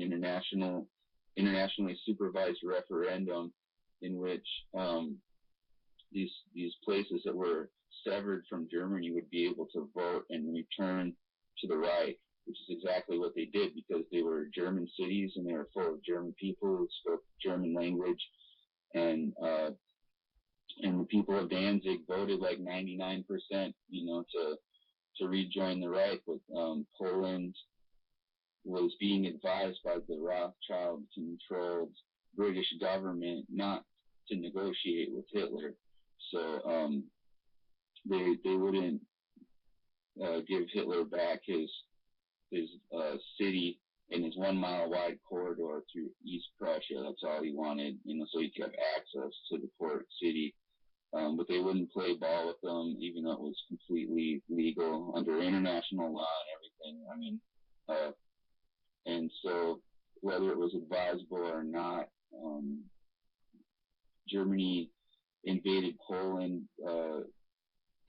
an internationally supervised referendum in which these places that were severed from Germany would be able to vote and return to the Reich, which is exactly what they did, because they were German cities and they were full of German people who spoke German language, and the people of Danzig voted like 99%, to rejoin the Reich. But Poland was being advised by the Rothschild-controlled British government not to negotiate with Hitler, so they wouldn't give Hitler back his city in his 1 mile wide corridor through East Prussia. That's all he wanted, so he could have access to the port city. But they wouldn't play ball with them, even though it was completely legal under international law and everything. And so whether it was advisable or not, Germany invaded Poland,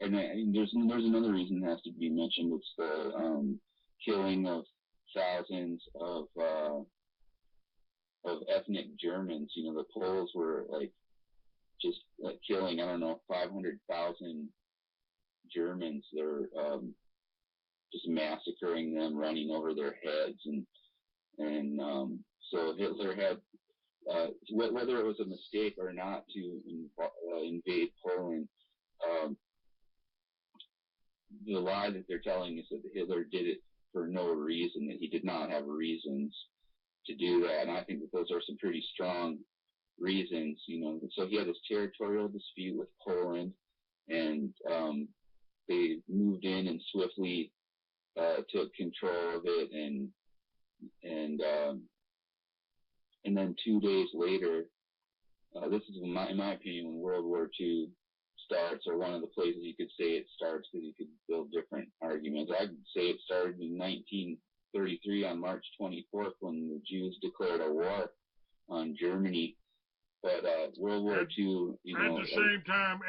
and there's another reason that has to be mentioned. It's the killing of thousands of ethnic Germans. The Poles were just killing, 500,000 Germans. They're just massacring them, running over their heads, and so Hitler had, whether it was a mistake or not to invade Poland, the lie that they're telling is that Hitler did it for no reason, that he did not have reasons to do that. And I think that those are some pretty strong reasons, So he had this territorial dispute with Poland, and they moved in and swiftly took control of it, and then 2 days later, this is in my opinion when World War II starts, or one of the places you could say it starts, because you could build different arguments. I'd say it started in 1933 on March 24th when the Jews declared a war on Germany. But World War II, at the same time,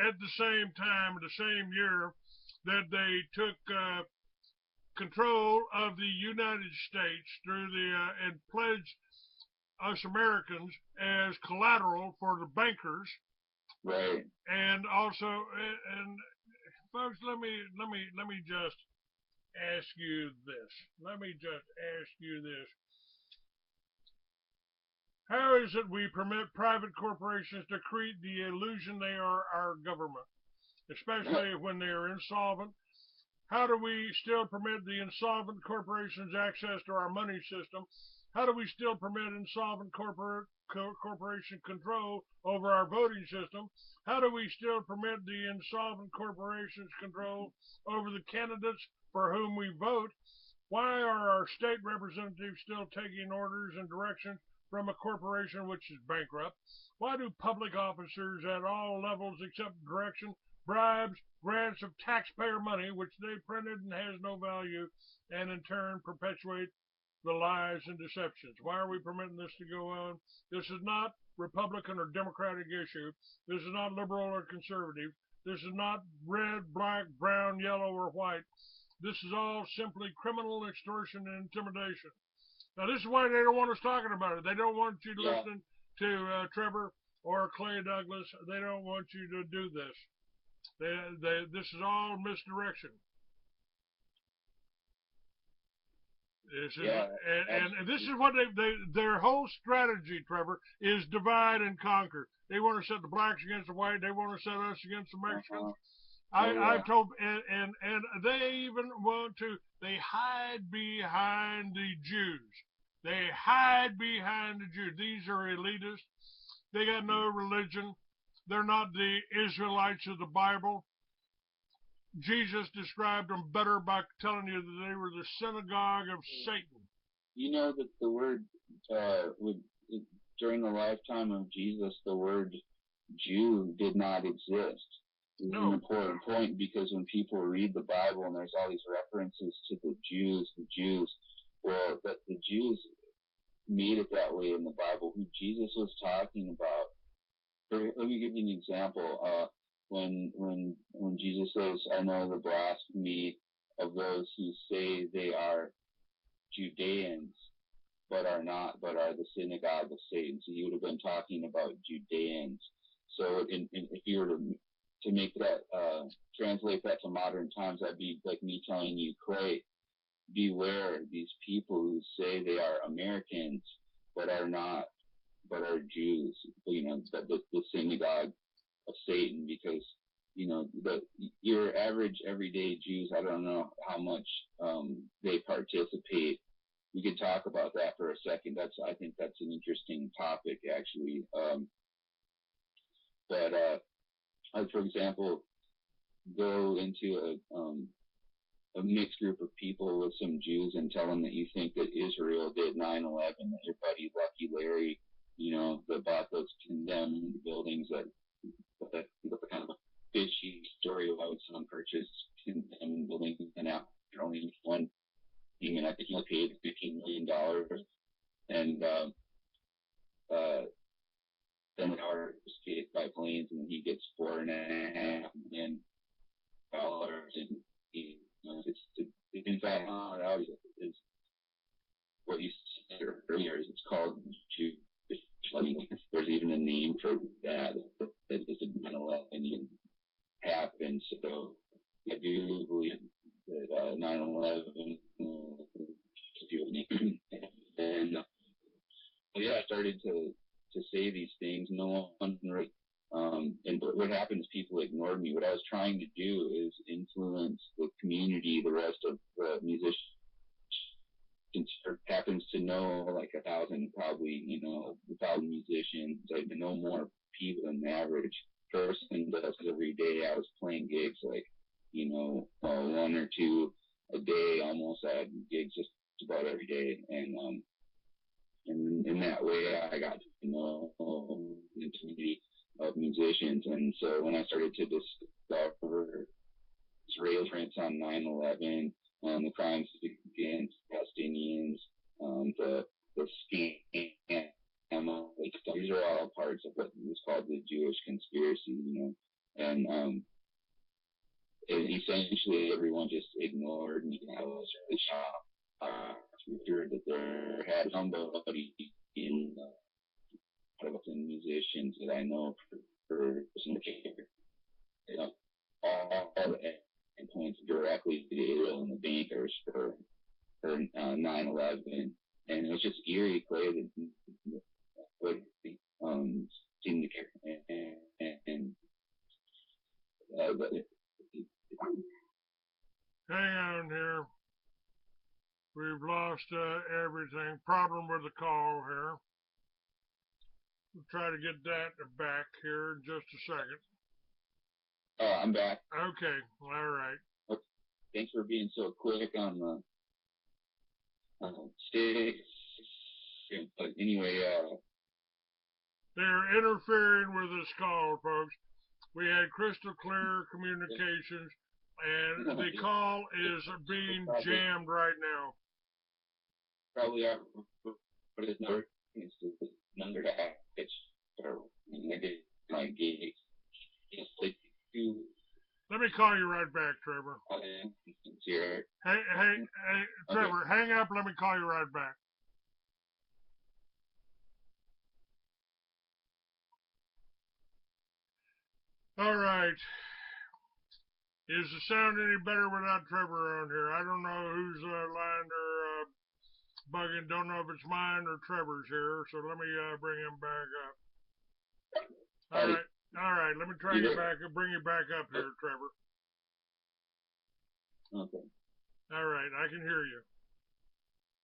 the same year that they took control of the United States through and pledged us Americans as collateral for the bankers. Right. And also, and folks, let me just ask you this. How is it we permit private corporations to create the illusion they are our government, especially when they are insolvent? How do we still permit the insolvent corporations access to our money system? How do we still permit insolvent corporation control over our voting system? How do we still permit the insolvent corporations control over the candidates for whom we vote? Why are our state representatives still taking orders and direction from a corporation which is bankrupt? Why do public officers at all levels accept direction, bribes, grants of taxpayer money which they printed and has no value, and in turn perpetuate the lies and deceptions? Why are we permitting this to go on? This is not Republican or Democratic issue. This is not liberal or conservative. This is not red, black, brown, yellow, or white. This is all simply criminal extortion and intimidation. Now, this is why they don't want us talking about it. They don't want you to listen to Trevor or Clay Douglas. They don't want you to do this. This is all misdirection. And this is what their whole strategy, Trevor, is divide and conquer. They want to set the blacks against the white. They want to set us against the Mexicans. I've told, and they even want to. They hide behind the Jews. They hide behind the Jews. These are elitists. They got no religion. They're not the Israelites of the Bible. Jesus described them better by telling you that they were the synagogue of Satan. You know that the word, during the lifetime of Jesus, the word Jew did not exist. This is an important point, because when people read the Bible and there's all these references to the Jews, well, that the Jews made it that way in the Bible. Who Jesus was talking about. Let me give you an example. When Jesus says, "I know the blasphemy of those who say they are Judeans," but are not, but are the synagogue of Satan. So he would have been talking about Judeans. So if you were to make that, translate that to modern times, that'd be like me telling you, Clay, beware these people who say they are Americans, but are not, but are Jews, the synagogue of Satan, because, your average everyday Jews, I don't know how much, they participate. We could talk about that for a second. I think that's an interesting topic, actually. Like, for example, go into a mixed group of people with some Jews and tell them that you think that Israel did 9/11, that your buddy Lucky Larry, that bought those condemned buildings, that kind of a fishy story about someone purchased condemned buildings and now only one thing, and I think he paid $15 million, and then are escaped by planes, and he gets $4.5 million, and he, in fact, out is what you said earlier. Is it's called Jewish. There's even a name for that. That is a 9/11 happened. So I do believe that 9/11 and yeah, I started to say these things. No one really. And what happened is people ignored me. What I was trying to do is influence the community, the rest of the musicians happens to know like 1,000, probably, 1,000 musicians. I know more people than the average person does. Every day I was playing gigs like, one or two a day almost. I had gigs just about every day. And in that way I got to know the community of musicians. And so when I started to discover Israeli prints on 9/11, the crimes against Palestinians, the scam, these are all parts of what was called the Jewish conspiracy, and essentially everyone just ignored me. I was really shocked to hear that there had somebody in musicians that I know for some care, all the points directly to Israel and the bankers for 9/11, and it was just eerie, Clay, that seemed to care, and hang on here. We've lost everything. Problem with the call here. We'll try to get that back here in just a second. I'm back. Okay, all right. Okay. Thanks for being so quick on the sticks. But anyway, they're interfering with this call, folks. We had crystal clear communications, and the call is being jammed right now. Probably our number is the number to pitch, or I did my gig. Let me call you right back, Trevor. Hey, Trevor, okay. Hang up. Let me call you right back. All right. Is the sound any better without Trevor on here? I don't know whose line they're bugging. Don't know if it's mine or Trevor's here. So let me bring him back up. All right. All right. Let me try you back. Bring you back up here, Trevor. Okay. All right. I can hear you.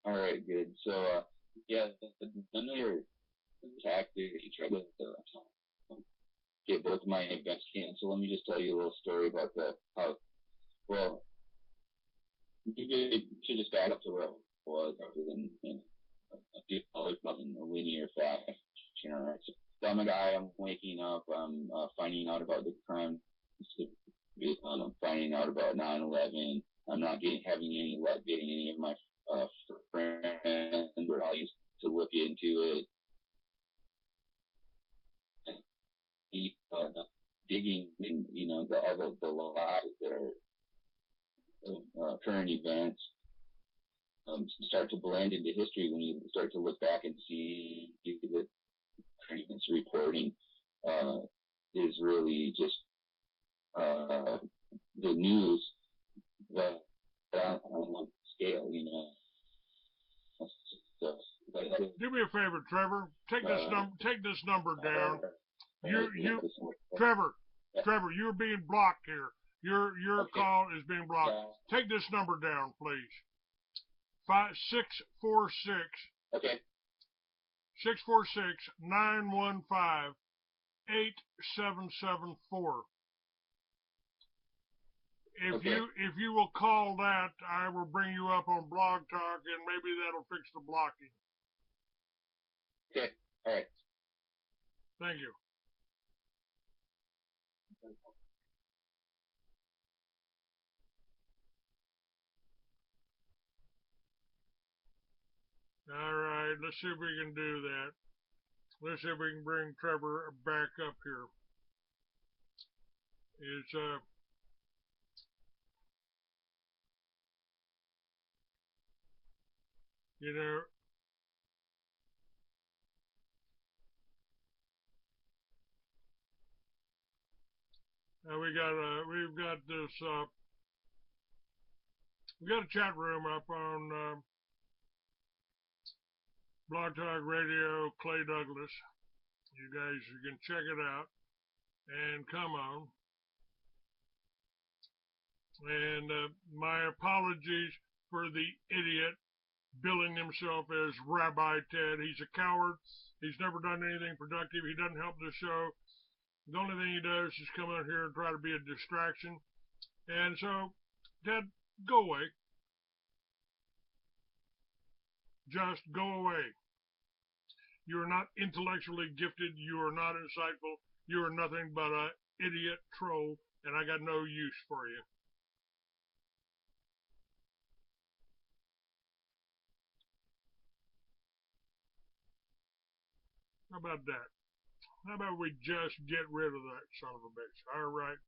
All right. Good. So yeah, another tactic you try to get both of my events canceled. Let me just tell you a little story about well, you should just back up to where it was rather than in a linear fashion. Right? So I'm a guy, I'm waking up, I'm finding out about the crime, I'm finding out about 9/11, I'm not having any luck getting any of my friends, but I used to look into it. Digging in, the lies that are current events, start to blend into history when you start to look back and see that treatments reporting is really just the news on one scale, you know. Do me a favor, Trevor. Take this number down. Trevor, you're being blocked here. Your call is being blocked. Take this number down, please. 646. Okay. 646-915-8774. If you will call that, I will bring you up on Blog Talk, and maybe that'll fix the blocking. Okay. All right. Thank you. All right. Let's see if we can do that. Let's see if we can bring Trevor back up here. It's you know, we've got this we got a chat room up on Blog Talk Radio, Clay Douglas. You guys can check it out and come on. And my apologies for the idiot billing himself as Rabbi Ted. He's a coward. He's never done anything productive. He doesn't help the show. The only thing he does is come out here and try to be a distraction. And so, Ted, go away. Just go away. You are not intellectually gifted. You are not insightful. You are nothing but an idiot troll, and I got no use for you. How about that? How about we just get rid of that son of a bitch? All right.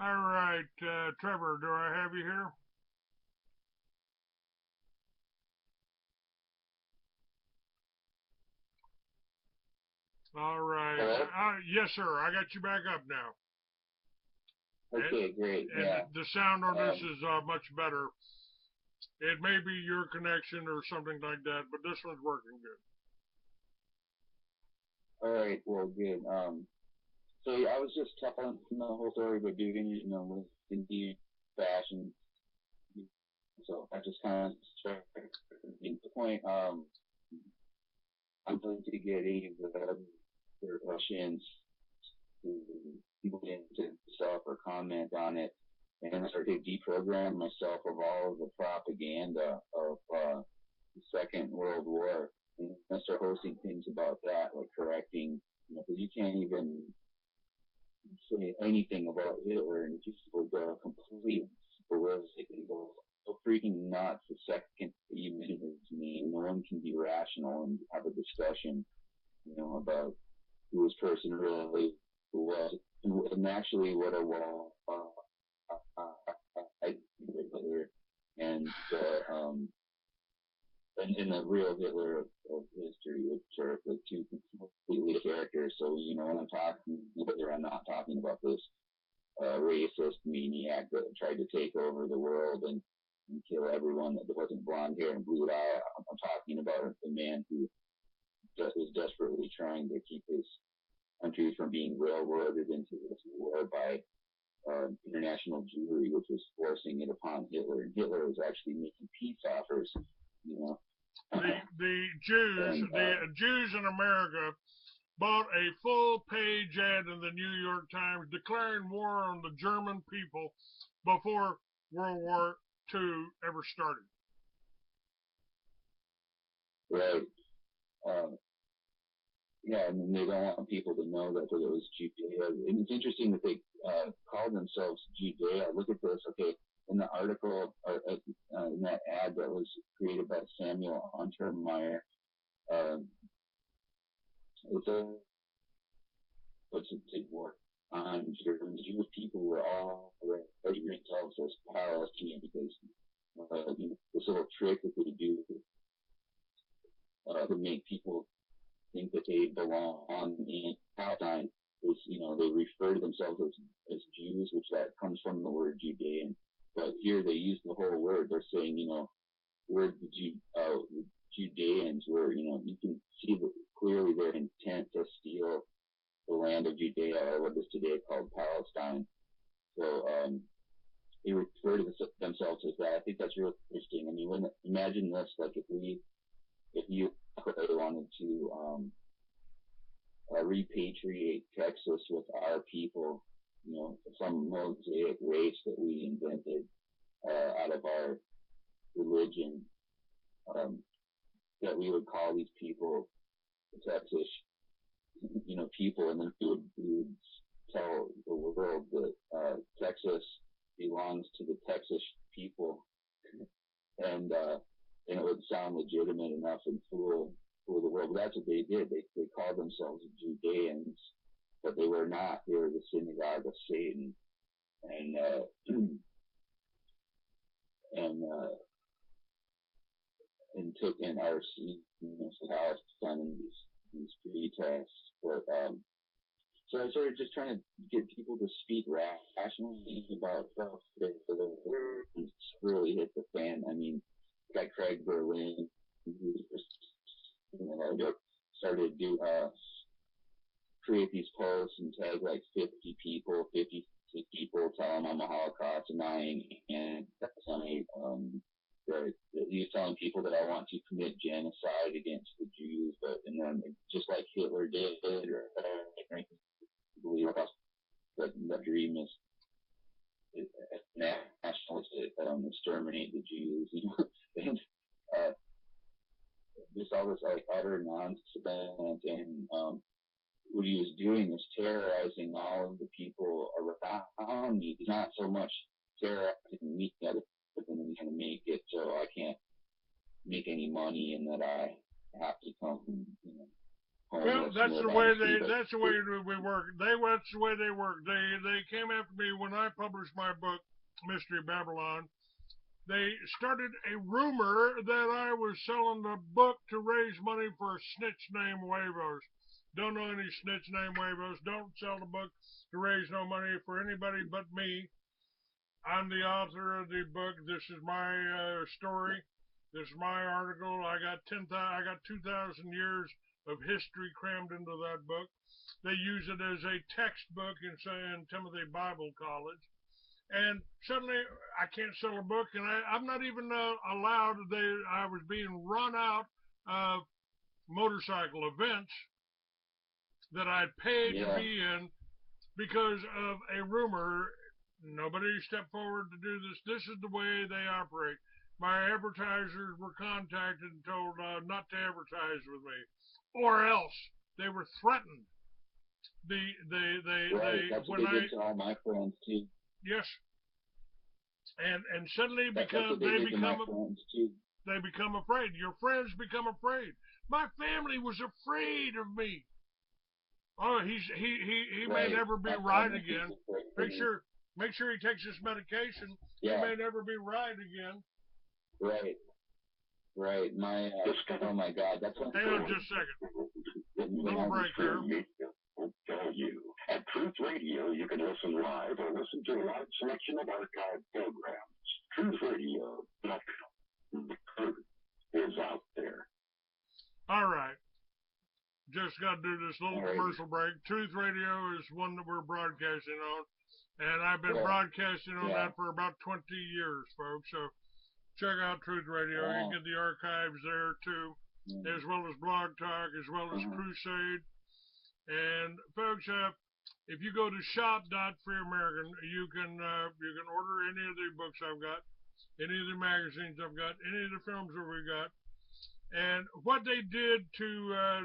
All right, Trevor, do I have you here? All right. Yes, sir. I got you back up now. Okay, great. And the sound on this is much better. It may be your connection or something like that, but this one's working good. All right. Well, good. So I was just telling the whole story about doing it, with the fashion. So I just kind of started the point. I'm going to get the Russians to people into stuff or comment on it, and I started to deprogram myself of all of the propaganda of the Second World War, and I started hosting things about that, like correcting, because you can't even say anything about Hitler and people go completely ballistic and go so freaking nuts the second that you mention his name. No one can be rational and have a discussion, about who this person really was, and actually what a wall Hitler and the real Hitler of history, which are the two completely characters. So, when I'm talking Hitler, I'm not talking about this racist maniac that tried to take over the world and kill everyone that wasn't blonde hair and blue eye. I'm talking about the man who is desperately trying to keep his country from being railroaded into this war by international Jewry, which was forcing it upon Hitler. And Hitler was actually making peace offers, The Jews in America bought a full-page ad in the New York Times declaring war on the German people before World War II ever started. Right. And they don't want people to know that it was Judea. And it's interesting that they call themselves Judea. Look at this. Okay, in the article, in that ad that was created by Samuel Untermeyer, what's it take war on Jewish people were all ready themselves as Palestinian because this little trick that they do to make people think that they belong in Palestine is, they refer to themselves as Jews, which that comes from the word Judean. But here they use the whole word. They're saying, where the Judeans were, you can see clearly their intent to steal the land of Judea, or what is today called Palestine. So they refer to themselves as that. I think that's real interesting. I mean, imagine this, like if you wanted to repatriate Texas with our people, some mosaic race that we invented out of our religion, that we would call these people the Texas, people, and then we would tell the world that Texas belongs to the Texas people, and it would sound legitimate enough and fool the world. But that's what they did. They called themselves Judeans, but they were not. They were the synagogue of Satan, and took in our Palestine in these pretests. But so I started just trying to get people to speak rationally about stuff that the words really hit the fan. I mean, got Craig Berlin, who started to create these posts and tag like 50 people, tell them I'm a Holocaust denying, and he's telling people that I want to commit genocide against the Jews, and then just like Hitler did, or believe that the dream is nationalistic, exterminate the Jews, and just all this like utter nonsense, and what he was doing was terrorizing all of the people around me. He's not so much terrorizing me, but then he's going to make it so I can't make any money, and that I have to come, Well, that's the way we work. That's the way they work. They came after me when I published my book, Mystery Babylon. They started a rumor that I was selling the book to raise money for a snitch named Huevos. Don't know any snitch named Huevos. Don't sell the book to raise no money for anybody but me. I'm the author of the book. This is my story. This is my article. I got 2,000 years of history crammed into that book. They use it as a textbook in Timothy Bible College. And suddenly I can't sell a book, and I'm not even allowed. I was being run out of motorcycle events that I'd paid to be in because of a rumor. Nobody stepped forward to do this. This is the way they operate. My advertisers were contacted and told not to advertise with me, or else they were threatened. That's what they did to all my friends too. Yes. And suddenly they become afraid. Your friends become afraid. My family was afraid of me. Oh, he may never be right again. Make sure he takes his medication. He may never be right again. Right. Oh my God, that's what. Hang on just a second. Little break here. Tell you. At Truth Radio, you can listen live or listen to a large selection of archived programs. TruthRadio.com. The truth is out there. All right. Just got to do this little commercial break. Truth Radio is one that we're broadcasting on, and I've been broadcasting on that for about 20 years, folks. So check out Truth Radio. You can get the archives there too, as well as Blog Talk, as well as Crusade. And folks, if you go to shop.freeamerican, you can order any of the books I've got, any of the magazines I've got, any of the films that we got. And what they did to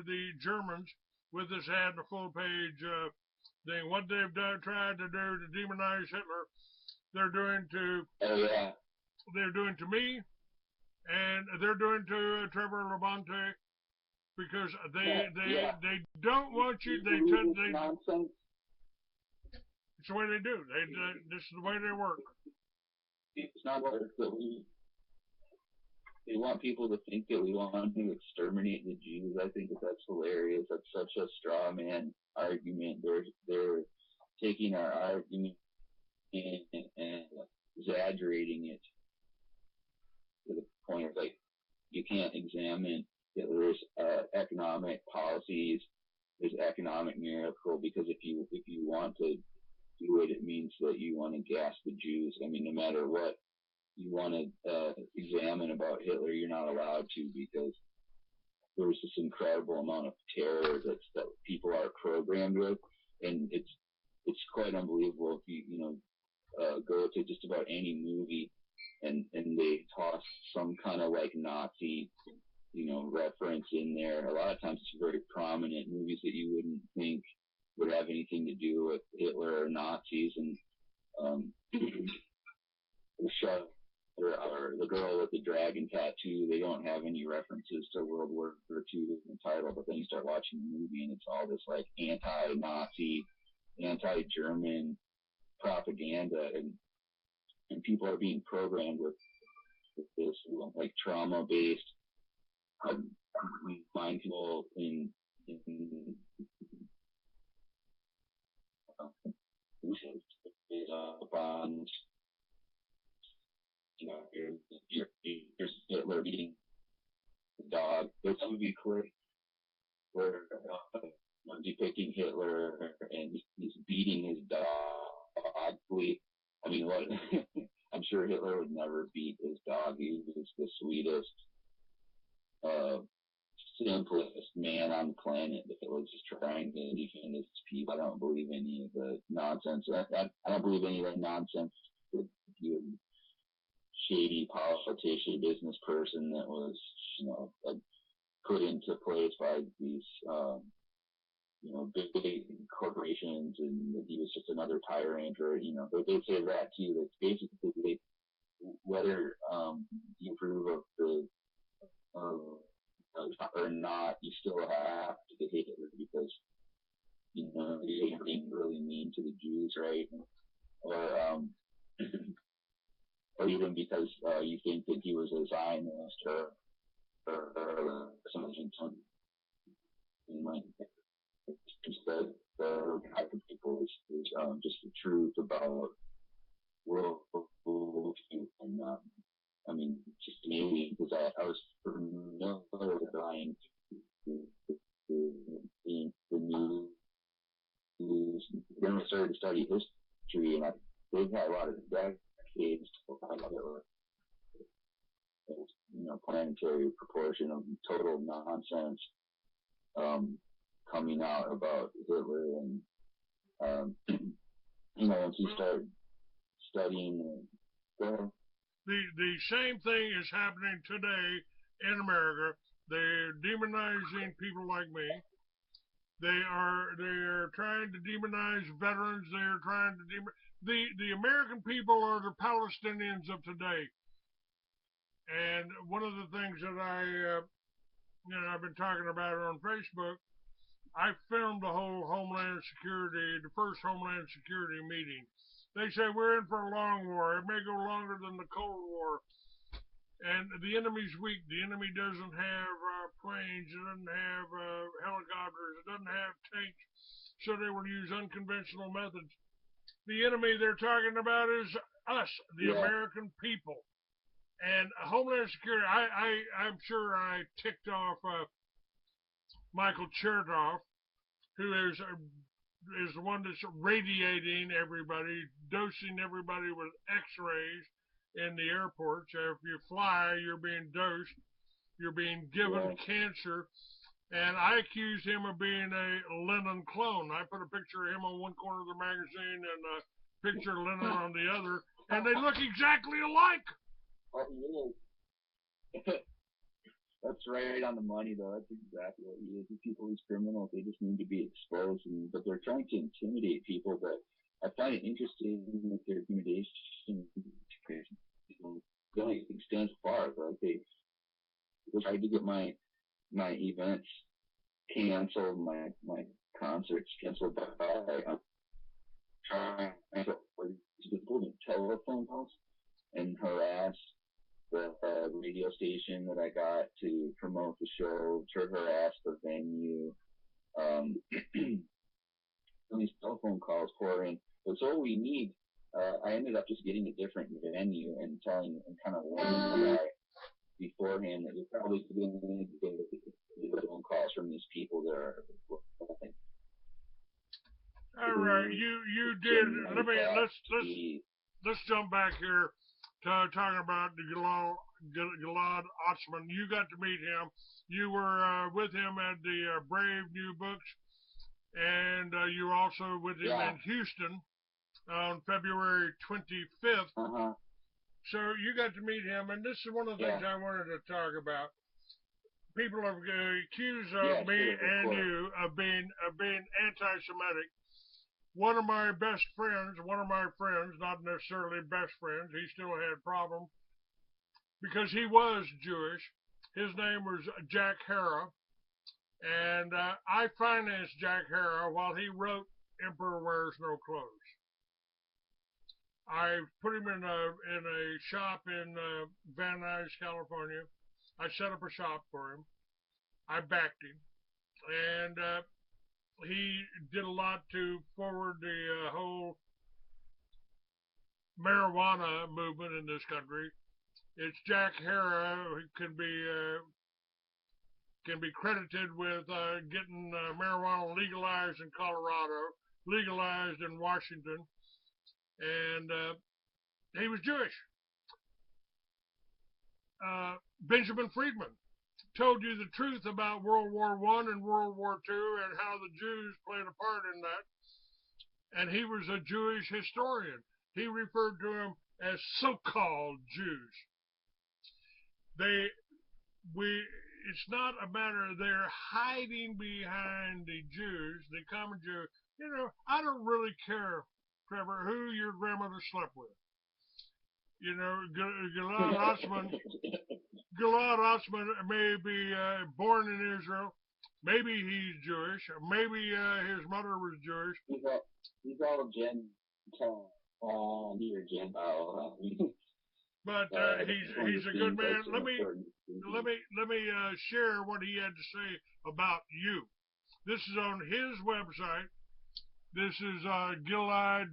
the Germans with this ad and a full page thing, what they've tried to do to demonize Hitler, they're doing to me, and they're doing to Trevor LaBonte. Because they don't want you. Nonsense. It's the way they do. This is the way they work. It's not what they want people to think that we want to exterminate the Jews. I think that that's hilarious. That's such a straw man argument. They're taking our argument and exaggerating it to the point of like you can't examine Hitler's economic policies, his economic miracle, because if you want to do it, it means that you want to gas the Jews. I mean, no matter what you want to examine about Hitler, you're not allowed to, because there was this incredible amount of terror that people are programmed with, and it's quite unbelievable if you go to just about any movie and they toss some kind of like Nazi reference in there. A lot of times it's very prominent, movies that you wouldn't think would have anything to do with Hitler or Nazis, and the show or the girl with the dragon tattoo, they don't have any references to World War II in the title, but then you start watching the movie and it's all this like anti-Nazi, anti-German propaganda, and people are being programmed with this like trauma-based mind control in bonds. Here's Hitler beating the dog. There's a movie clip where depicting Hitler and he's beating his dog. I mean, what? I'm sure Hitler would never beat his dog. He was the sweetest, simplest man on the planet that was just trying to defend his people. I don't believe any of the nonsense. I don't believe any of the nonsense that he would shady politician, business person that was, put into place by these, big corporations, and that he was just another tyrant, or, they say that too. That's basically whether you approve of the or not, you still have to hate Hitler because, you're being really mean to the Jews, right? Or even because you think that he was a Zionist or something. Instead, the type of people is just the truth about World War II. And I mean, just maybe because I was familiar with buying the news. Then I started to study history, and they've had a lot of decades to find out planetary proportion of total nonsense coming out about Hitler, and once you start studying the same thing is happening today in America. They're demonizing people like me. They're trying to demonize veterans. They're trying to the American people are the Palestinians of today. And one of the things that I've been talking about on Facebook, I filmed the whole the first Homeland Security meeting. They say we're in for a long war. It may go longer than the Cold War. And the enemy's weak. The enemy doesn't have planes. It doesn't have helicopters. It doesn't have tanks. So they will use unconventional methods. The enemy they're talking about is us, the American people. And Homeland Security, I'm sure I ticked off Michael Chertoff, who is the one that's radiating everybody, dosing everybody with X-rays in the airports. If you fly, you're being dosed. You're being given cancer. And I accused him of being a Lenin clone. I put a picture of him on one corner of the magazine and a picture of Lenin on the other, and they look exactly alike. Oh, that's right on the money, though. That's exactly what he is. These people, these criminals, they just need to be exposed, but they're trying to intimidate people. But I find it interesting that their intimidation only extends far. Like they tried to get my events canceled, my concerts canceled by trying to people in telephone calls and harass the radio station that I got to promote the show. Trevor asked the venue. These telephone calls pour in. That's all we need. I ended up just getting a different venue and telling and kind of warning the guy beforehand that you're probably going to get phone calls from these people that are. All right, you did. Let's jump back here to talking about the Gilad Atzmon. You got to meet him. You were with him at the Brave New Books, and you were also with him in Houston on February 25th. Uh-huh. So you got to meet him, and this is one of the things I wanted to talk about. People have accused me and you of being anti-Semitic. One of my friends, not necessarily best friends, he still had problems because he was Jewish. His name was Jack Hara, and I financed Jack Hara while he wrote Emperor Wears No Clothes. I put him in a shop in Van Nuys, California. I set up a shop for him. I backed him, and he did a lot to forward the whole marijuana movement in this country. It's Jack Hara who can be credited with getting marijuana legalized in Colorado, legalized in Washington, and he was Jewish. Benjamin Friedman told you the truth about World War I and World War II and how the Jews played a part in that. And he was a Jewish historian. He referred to them as so-called Jews. It's not a matter of they're hiding behind the Jews, the common Jew. You know, I don't really care, Trevor, who your grandmother slept with. You know, Gilad Atzmon may be born in Israel. Maybe he's Jewish. Maybe his mother was Jewish. He's all Gentile. Gentile. But he's a good man. Let me share what he had to say about you. This is on his website. This is gilad.co.uk.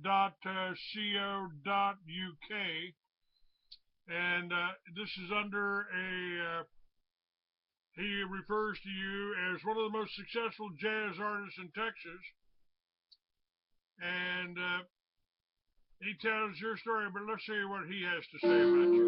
And this is under he refers to you as one of the most successful jazz artists in Texas. And he tells your story, but let's see what he has to say about you.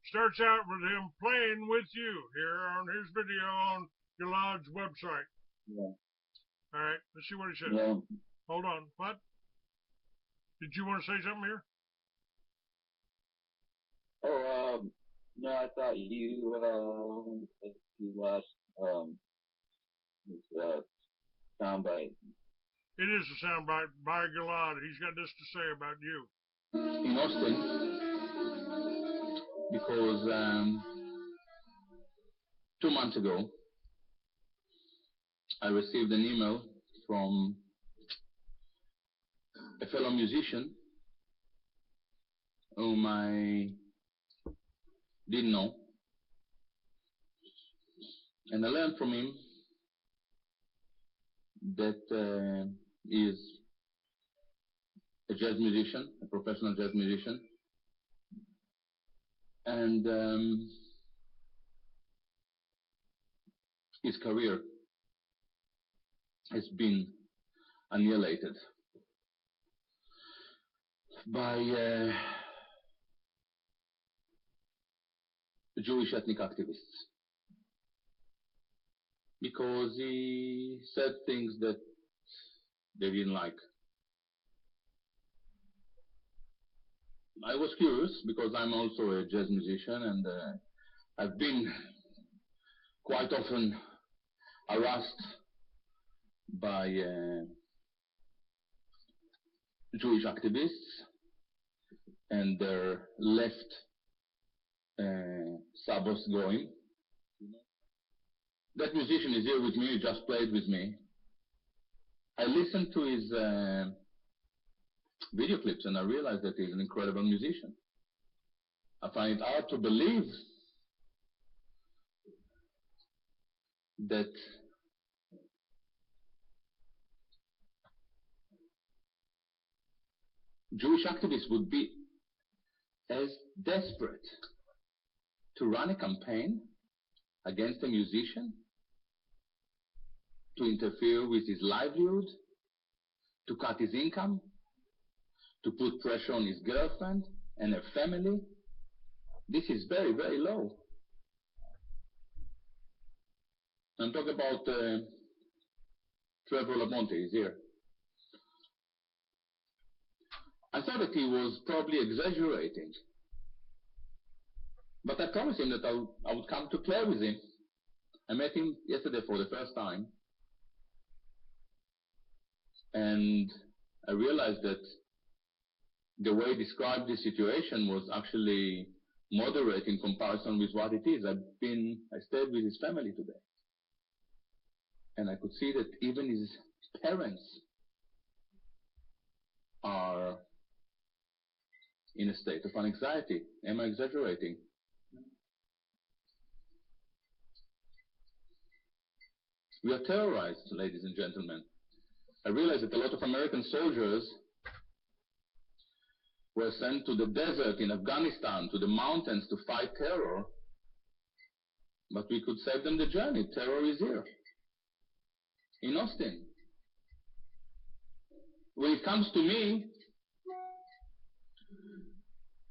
Starts out with him playing with you here on his video on Gilad's website. Yeah. All right, let's see what he says. Yeah. Hold on. What? Did you want to say something here? Oh, no, I thought you lost his soundbite. It is a soundbite by Gilad. He's got this to say about you. In Austin, because 2 months ago, I received an email from a fellow musician whom I didn't know, and I learned from him that he is a jazz musician, a professional jazz musician, and his career has been annihilated by Jewish ethnic activists, because he said things that they didn't like. I was curious because I'm also a jazz musician, and I've been quite often harassed by Jewish activists and their left Sabbath going. That musician is here with me, he just played with me. I listened to his video clips and I realized that he's an incredible musician. I find it hard to believe that Jewish activists would be as desperate to run a campaign against a musician, to interfere with his livelihood, to cut his income, to put pressure on his girlfriend and her family. This is very, very low. I'm talking about Trevor LaBonte. He's here. I thought that he was probably exaggerating, but I promised him that I would come to play with him. I met him yesterday for the first time, and I realized that the way he described the situation was actually moderate in comparison with what it is. I stayed with his family today, and I could see that even his parents are in a state of anxiety. Am I exaggerating? We are terrorized, ladies and gentlemen. I realize that a lot of American soldiers were sent to the desert in Afghanistan, to the mountains to fight terror, but we could save them the journey. Terror is here, in Austin. When it comes to me,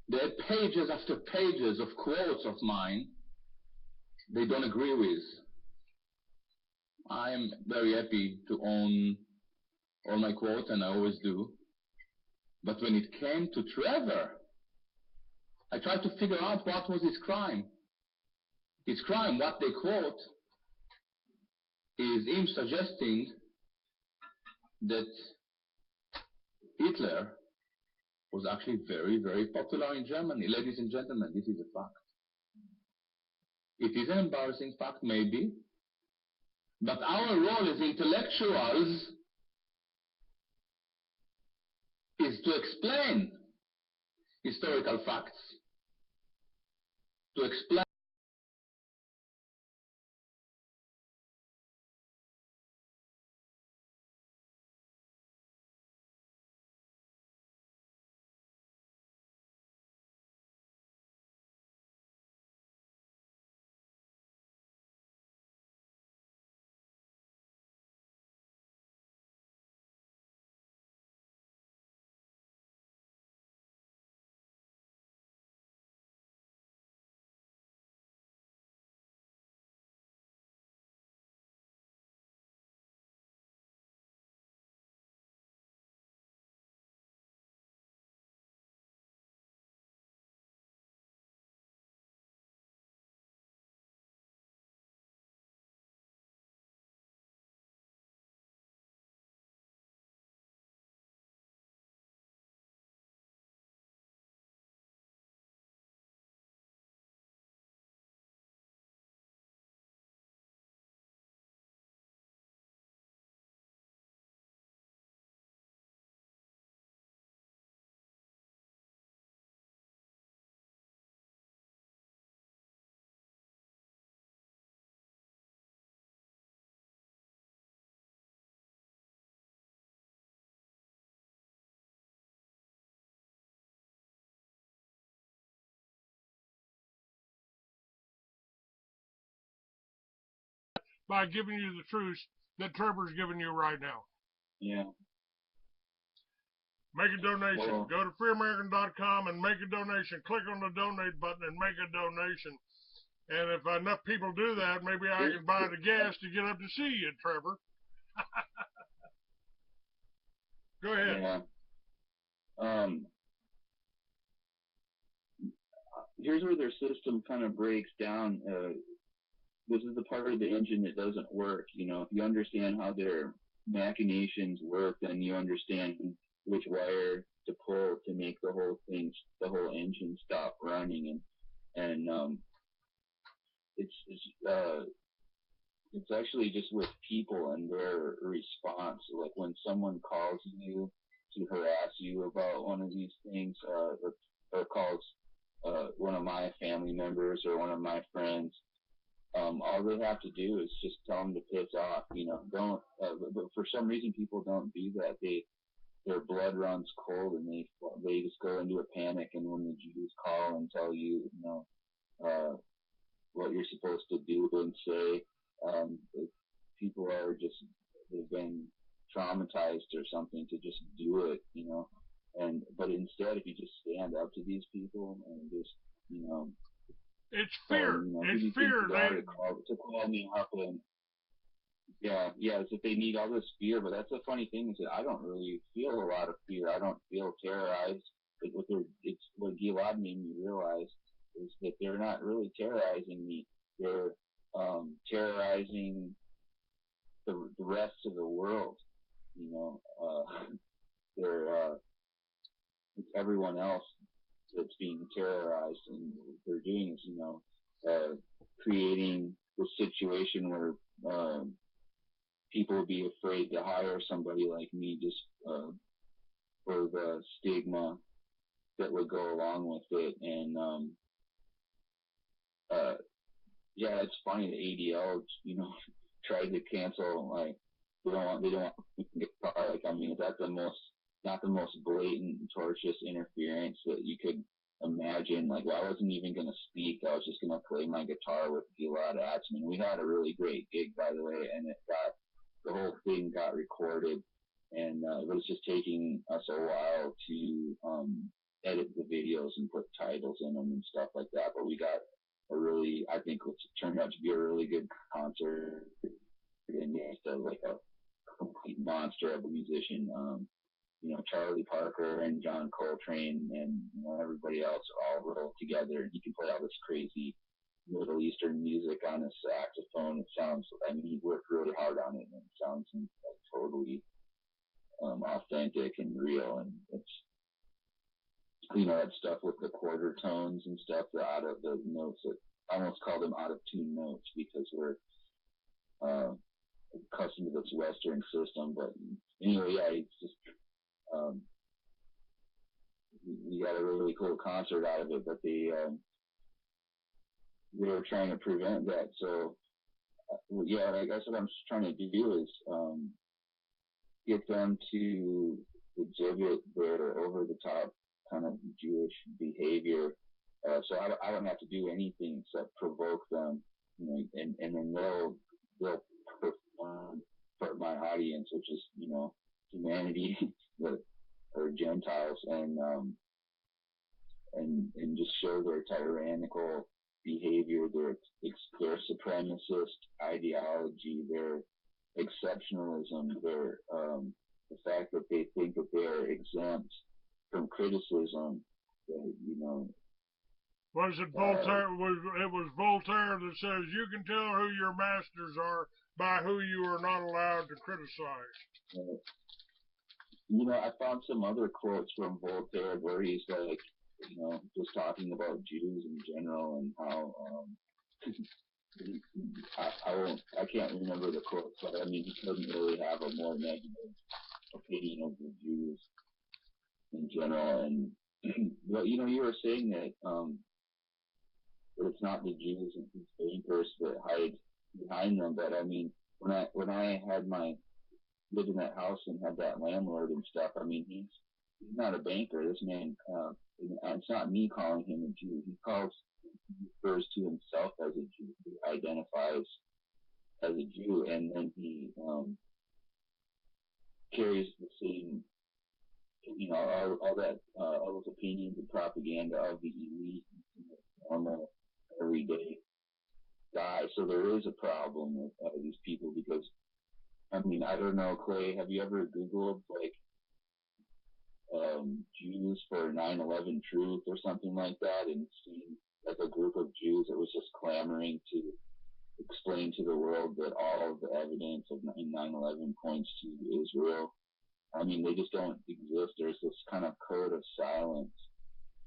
there are pages after pages of quotes of mine they don't agree with. I am very happy to own all my quotes, and I always do. But when it came to Trevor, I tried to figure out what was his crime. His crime, what they quote, is him suggesting that Hitler was actually very, very popular in Germany. Ladies and gentlemen, this is a fact. It is an embarrassing fact, maybe, but our role as intellectuals is to explain historical facts, to explain by giving you the truth that Trevor's giving you right now. Yeah. Make a donation. Go to freeamerican.com and make a donation. Click on the donate button and make a donation. And if enough people do that, maybe I can buy the gas to get up to see you, Trevor. Go ahead. Yeah. Here's where their system kind of breaks down. This is the part of the engine that doesn't work. You know, if you understand how their machinations work, then you understand which wire to pull to make the whole engine stop running. And it's it's actually just with people and their response. Like when someone calls you to harass you about one of these things, or calls one of my family members or one of my friends, all they have to do is just tell them to piss off. Don't. But for some reason, people don't do that. Their blood runs cold and they just go into a panic. And when the Jews call and tell you, what you're supposed to do and say, people are just, they've been traumatized or something to just do it, but instead, if you just stand up to these people and just, it's fear. It's fear. To call me up and, it's if they need all this fear. But that's the funny thing is that I don't really feel a lot of fear. I don't feel terrorized. It's what Gilad made me realize is that they're not really terrorizing me. They're terrorizing the rest of the world. It's everyone else that's being terrorized, and what they're doing is, creating the situation where people would be afraid to hire somebody like me just for the stigma that would go along with it. And it's funny the ADL, tried to cancel, like, they don't want to get caught. Like, I mean, is that not the most blatant, tortious interference that you could imagine? Like, I wasn't even going to speak. I was just going to play my guitar with Gilad Atzmon. We had a really great gig, by the way, and the whole thing got recorded, and it was just taking us a while to edit the videos and put titles in them and stuff like that. But we got I think what's turned out to be a really good concert, and like a complete monster of a musician. Charlie Parker and John Coltrane and everybody else all rolled together, and he can play all this crazy Middle Eastern music on his saxophone. It sounds, he worked really hard on it, and it sounds like totally authentic and real. And it's, that stuff with the quarter tones and stuff, the out of the notes, that I almost call them out of tune notes because we're accustomed to this Western system. But anyway, it's just, we got a really cool concert out of it, but they were trying to prevent that. So, I guess what I'm trying to do is get them to exhibit their over-the-top kind of Jewish behavior. So I don't have to do anything except provoke them, and then they'll perform for my audience, which is, humanity, or Gentiles, and just show their tyrannical behavior, their supremacist ideology, their exceptionalism, their the fact that they think that they're exempt from criticism. Was it Voltaire? It was Voltaire that says you can tell who your masters are by who you are not allowed to criticize. I found some other quotes from Voltaire where he's like, just talking about Jews in general and how I can't remember the quotes, but I mean, he couldn't really have a more negative opinion of the Jews in general. And but you were saying that it's not the Jews and these bankers that hide behind them. But I mean, when I had lived in that house and had that landlord and stuff, I mean, he's not a banker. This man, it's not me calling him a Jew. He refers to himself as a Jew. He identifies as a Jew, and then he carries the same, all those opinions and propaganda of the elite, normal, everyday guy. So there is a problem with these people because, I mean, I don't know, Clay, have you ever Googled, like, Jews for 9/11 truth or something like that, and seen, like, a group of Jews that was just clamoring to explain to the world that all of the evidence of 9/11 points to Israel? I mean, they just don't exist. There's this kind of code of silence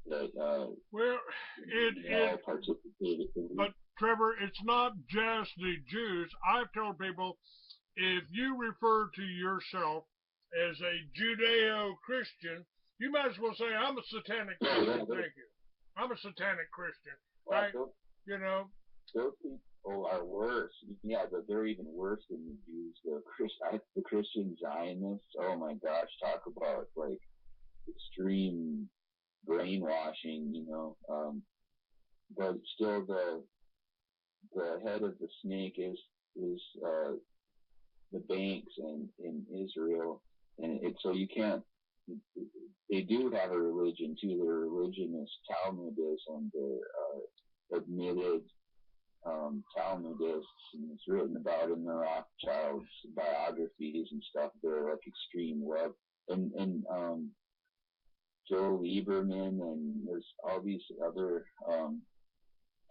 that Well, we all participated in. but Trevor, it's not just the Jews. I've told people if you refer to yourself as a Judeo-Christian, you might as well say I'm a satanic Christian. Thank you. I'm a satanic Christian, right? You know. Those people are worse. Yeah, but they're even worse than the Jews. The Christian Zionists. Oh my gosh, talk about like extreme brainwashing. But still, the head of the snake is the banks in Israel, and so you can't. They do have a religion too. Their religion is Talmudism. They're admitted Talmudists, and it's written about in the Rothschilds biographies and stuff. They're like extreme left, and Joe Lieberman, and there's all these other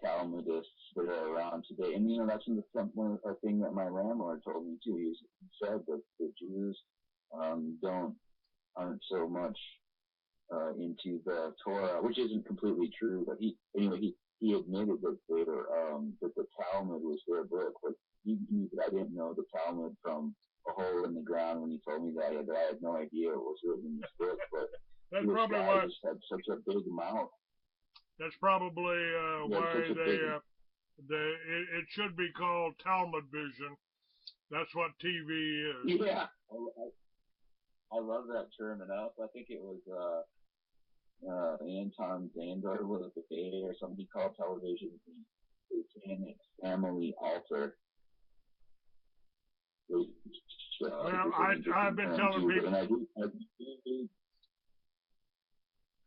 Talmudists that are around today. And that's a thing that my landlord told me too. He said that the Jews aren't so much into the Torah, which isn't completely true. But he admitted that that the Talmud was their book. But I didn't know the Talmud from a hole in the ground when he told me that. I had no idea it was written in this book. But that's probably why just had such a big mouth. That's probably why it should be called Talmud Vision. That's what TV is. Yeah, I love that term, and I think it was Anton Zandor was the data or something he called television the Satanic Family Altar. Well, I've been telling people.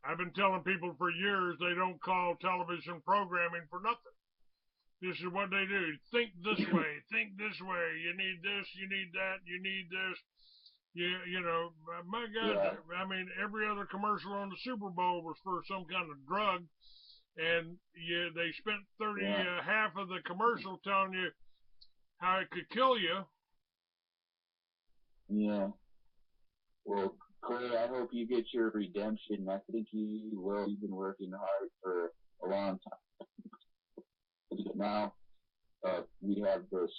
I've been telling people for years they don't call television programming for nothing. This is what they do. Think this way. Think this way. You need this. You need that. You need this. My God. Yeah. I mean, every other commercial on the Super Bowl was for some kind of drug, and they spent half of the commercial telling you how it could kill you. Yeah. Well, Clay, I hope you get your redemption. I think you will. You've been working hard for a long time. Now, we have this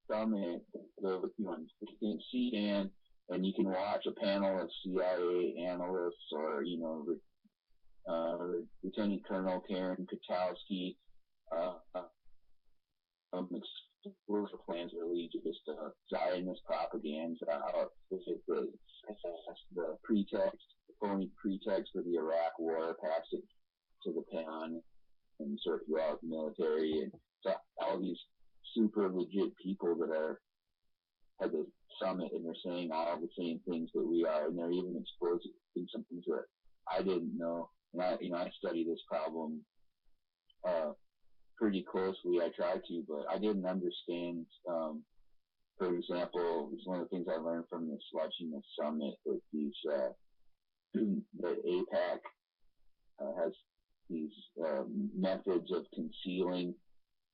summit in CDAN, and you can watch a panel of CIA analysts or, Lieutenant Colonel Karen Kotowski, explosive plans really just Zionist propaganda out. The pretext, the phony pretext for the Iraq War, passed it to the Pentagon and sort of throughout the military, and so all these super legit people that are at the summit, and they're saying all the same things that we are, and they're even exposing some things that I didn't know. And I study this problem pretty closely. I try to, but I didn't understand. For example, it's one of the things I learned from watching the summit that that AIPAC has these methods of concealing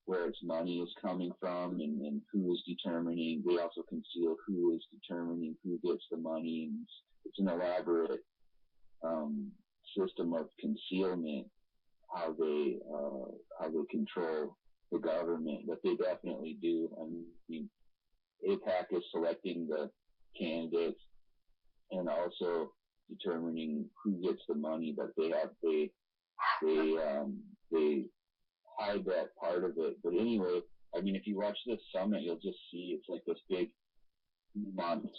where its money is coming from and who is determining. They also conceal who is determining who gets the money. And it's an elaborate system of concealment, how they control the government, but they definitely do. I mean, AIPAC is selecting the candidates and also determining who gets the money, but they hide that part of it. But anyway, I mean, if you watch this summit, you'll just see it's like this big monster,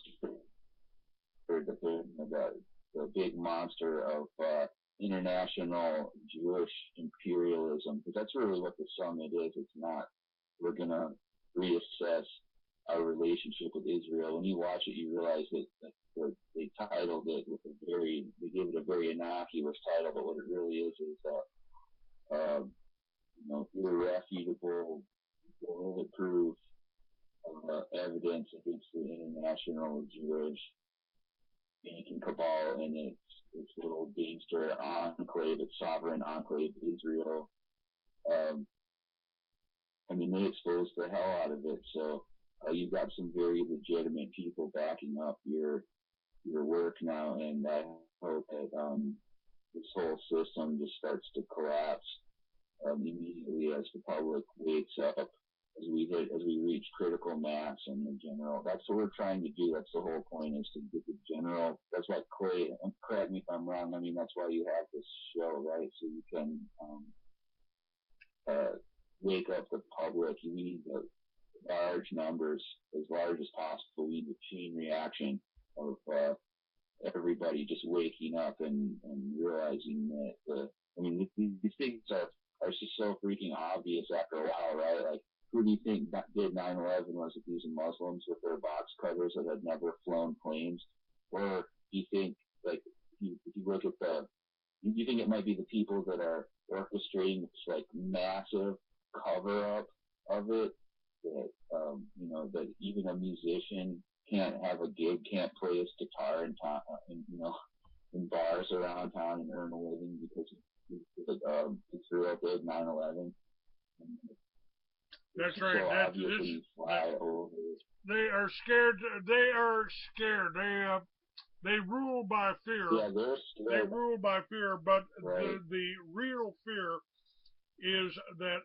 the big monster of international Jewish imperialism, because that's really what the summit is. It's not, we're going to reassess our relationship with Israel. When you watch it, you realize that they titled it with they gave it a very innocuous title, but what it really is irrefutable, bulletproof evidence against the international Jewish banking cabal and its little gangster enclave, its sovereign enclave, Israel. I mean, they exposed the hell out of it. So you've got some very legitimate people backing up your work now, and I hope that this whole system just starts to collapse immediately as the public wakes up, as we reach critical mass in the general. That's what we're trying to do. That's the whole point, is to get the general. That's why Clay, and correct me if I'm wrong, I mean, that's why you have this show, right? So you can wake up the public. You need the large numbers, as large as possible. We need the chain reaction of everybody just waking up and realizing that these things are just so freaking obvious after a while, right? Like, who do you think did 9/11? Was it these Muslims with their box cutters that had never flown planes? Or do you think, like, if you look at do you think it might be the people that are orchestrating this, like, massive cover-up of it, that, that even a musician can't have a gig, can't play his guitar in town, in bars around town and earn a living because he threw up at 9/11. That's right. So they are scared. They are scared. They rule by fear. Yeah, they're scared. They rule by fear, but right. the real fear is that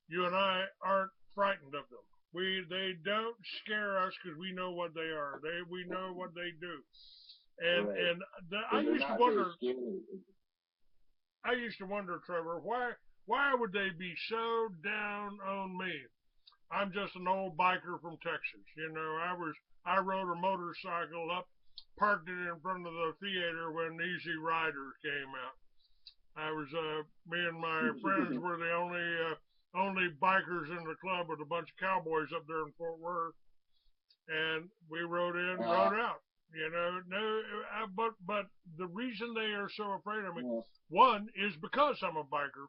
you and I aren't frightened of them. They don't scare us because we know what they are. We know what they do. And right. I used to wonder, Trevor, why would they be so down on me? I'm just an old biker from Texas. I rode a motorcycle up, parked it in front of the theater when Easy Riders came out. Me and my friends were the only bikers in the club, with a bunch of cowboys up there in Fort Worth, and we rode in, rode out. But the reason they are so afraid of me, one, is because I'm a biker.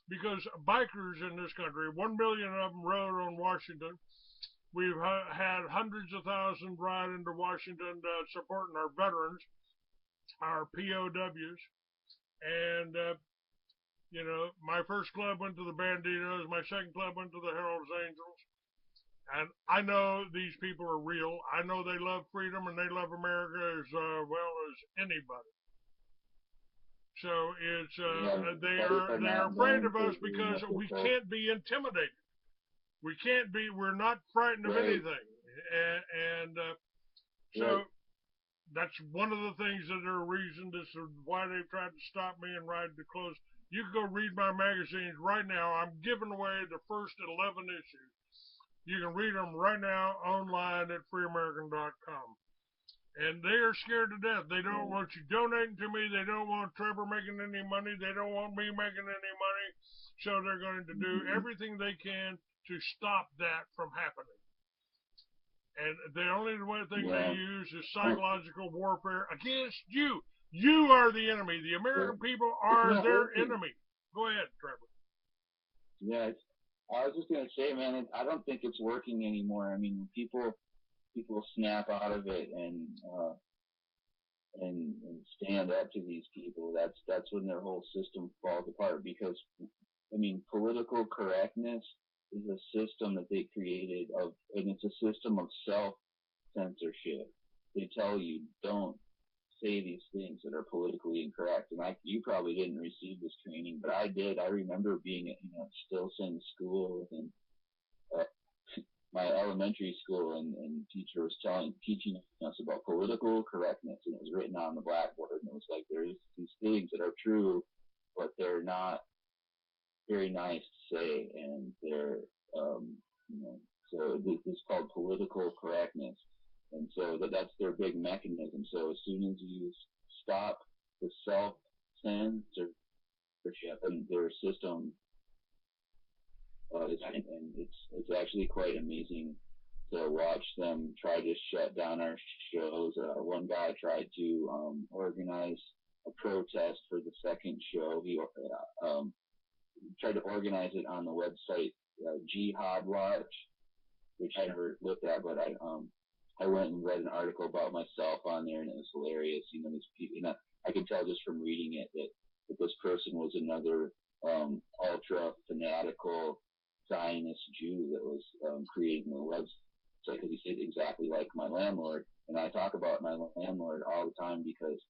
Because bikers in this country, 1 million of them rode on Washington. We've had hundreds of thousands ride into Washington supporting our veterans, our POWs. And, my first club went to the Banditos. My second club went to the Herald's Angels. And I know these people are real. I know they love freedom and they love America as well as anybody. So it's they're afraid of us because we can't be intimidated. We're not frightened of anything. So that's one of the things that are a reason this is why they've tried to stop me and ride the clothes. You can go read my magazines right now. I'm giving away the first 11 issues. You can read them right now online at freeamerican.com. And they are scared to death. They don't want you donating to me. They don't want Trevor making any money. They don't want me making any money. So they're going to do everything they can to stop that from happening. And the only thing they use is psychological warfare against you. You are the enemy. The American people are their enemy. Go ahead, Trevor. Yeah, I was just going to say, man, I don't think it's working anymore. I mean, people snap out of it and stand up to these people. That's when their whole system falls apart, because, I mean, political correctness is a system that they created and it's a system of self-censorship. They tell you, don't say these things that are politically incorrect. And you probably didn't receive this training, but I did. I remember being at, Stilson School and my elementary school, and teacher was teaching us about political correctness, and it was written on the blackboard, and it was like, there's these things that are true, but they're not very nice to say, and they're, so it's called political correctness, and so that's their big mechanism. So as soon as you stop the self-censorship and their system, and it's actually quite amazing to watch them try to shut down our shows. One guy tried to organize a protest for the second show. He tried to organize it on the website Jihad Watch, which I never looked at, but I went and read an article about myself on there, and it was hilarious. These people, I could tell just from reading it that this person was another ultra fanatical Zionist Jew that was creating the website, because he said exactly like my landlord. And I talk about my landlord all the time because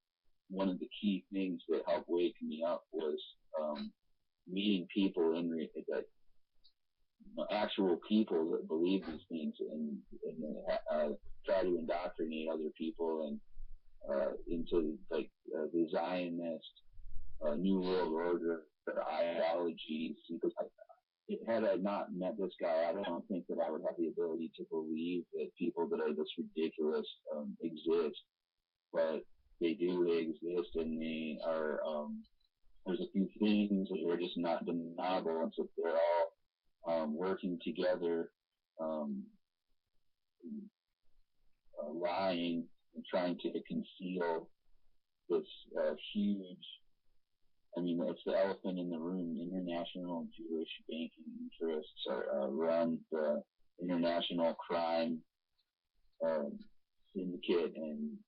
one of the key things that helped wake me up was meeting people that actual people that believe these things and try to indoctrinate other people and into like the Zionist New World Order ideologies. Because had I not met this guy, I don't think that I would have the ability to believe that people that are this ridiculous exist. But they do, they exist, and they are. There's a few things that are just not deniable, and so they're all working together, lying and trying to conceal this huge. I mean, it's the elephant in the room. International Jewish banking interests run the international crime syndicate, and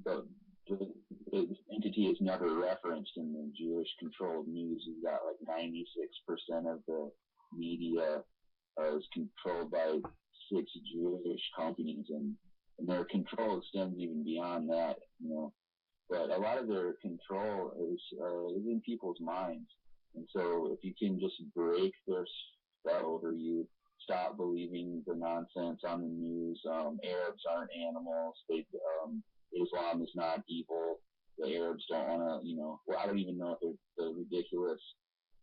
the entity is never referenced in the Jewish-controlled news. You've got like 96% of the media is controlled by 6 Jewish companies, and their control extends even beyond that, you know. But a lot of their control is in people's minds. And so if you can just break their spell over you, stop believing the nonsense on the news, Arabs aren't animals, Islam is not evil, the Arabs don't want to, you know, well, I don't even know if they're the ridiculous,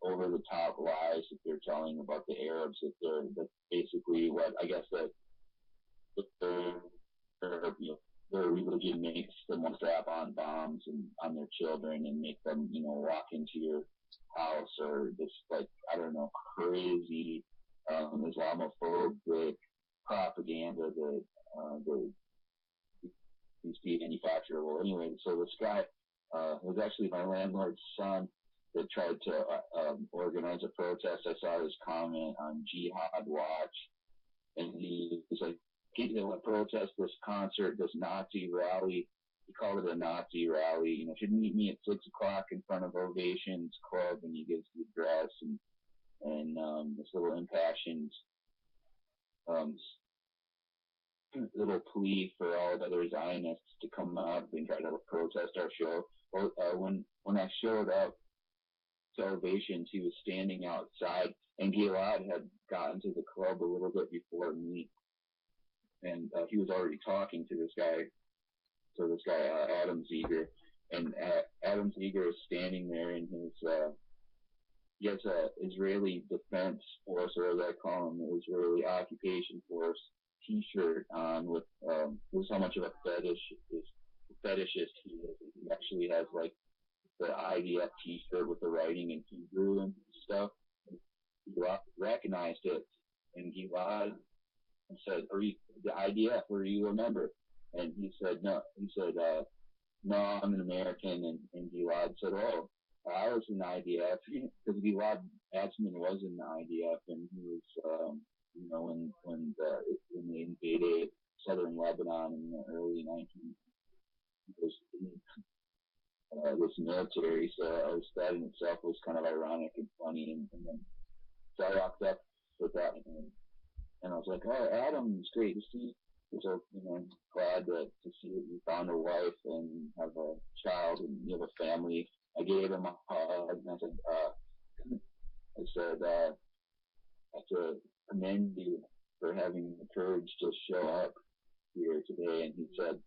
over-the-top lies that they're telling about the Arabs, that's basically what, I guess that their religion makes them strap on bombs on their children and make them, you know, walk into your house, or this, like, I don't know, crazy Islamophobic propaganda that these people manufacture. Well, anyway, so this guy was actually my landlord's son that tried to organize a protest. I saw his comment on Jihad Watch, and he was like, they want to protest this concert, this Nazi rally. He called it a Nazi rally. You know, should meet me at 6 o'clock in front of Ovations Club, and he gives the address and this little impassioned little plea for all the other Zionists to come up and try to protest our show. Well, when I showed up to Ovations, he was standing outside, and Gilad had gotten to the club a little bit before me. And he was already talking to this guy, Adam Ziegler. And Adam Ziegler is standing there in his, he has a Israeli Defense Force, or as I call him, the Israeli Occupation Force t-shirt on with, this is how much of a fetishist he is. He actually has like the IDF t-shirt with the writing in Hebrew and stuff. He recognized it, and Gilad and said, "Are you the IDF? Were you a member?" And he said, "No." He said, "No, I'm an American." And Gilad said, "Oh, I was in the IDF," because Gilad Atzmon was in the IDF, and he was, you know, when they invaded southern Lebanon in the early 1900s, he was in this military. So that in itself was kind of ironic and funny. And then so I walked up with that. And I was like, "Oh, Adam, it's great to see you. So, you know, glad to see that you found a wife and have a child and you have a family." I gave him a hug, and I said, I have to commend you for having the courage to show up here today. And he said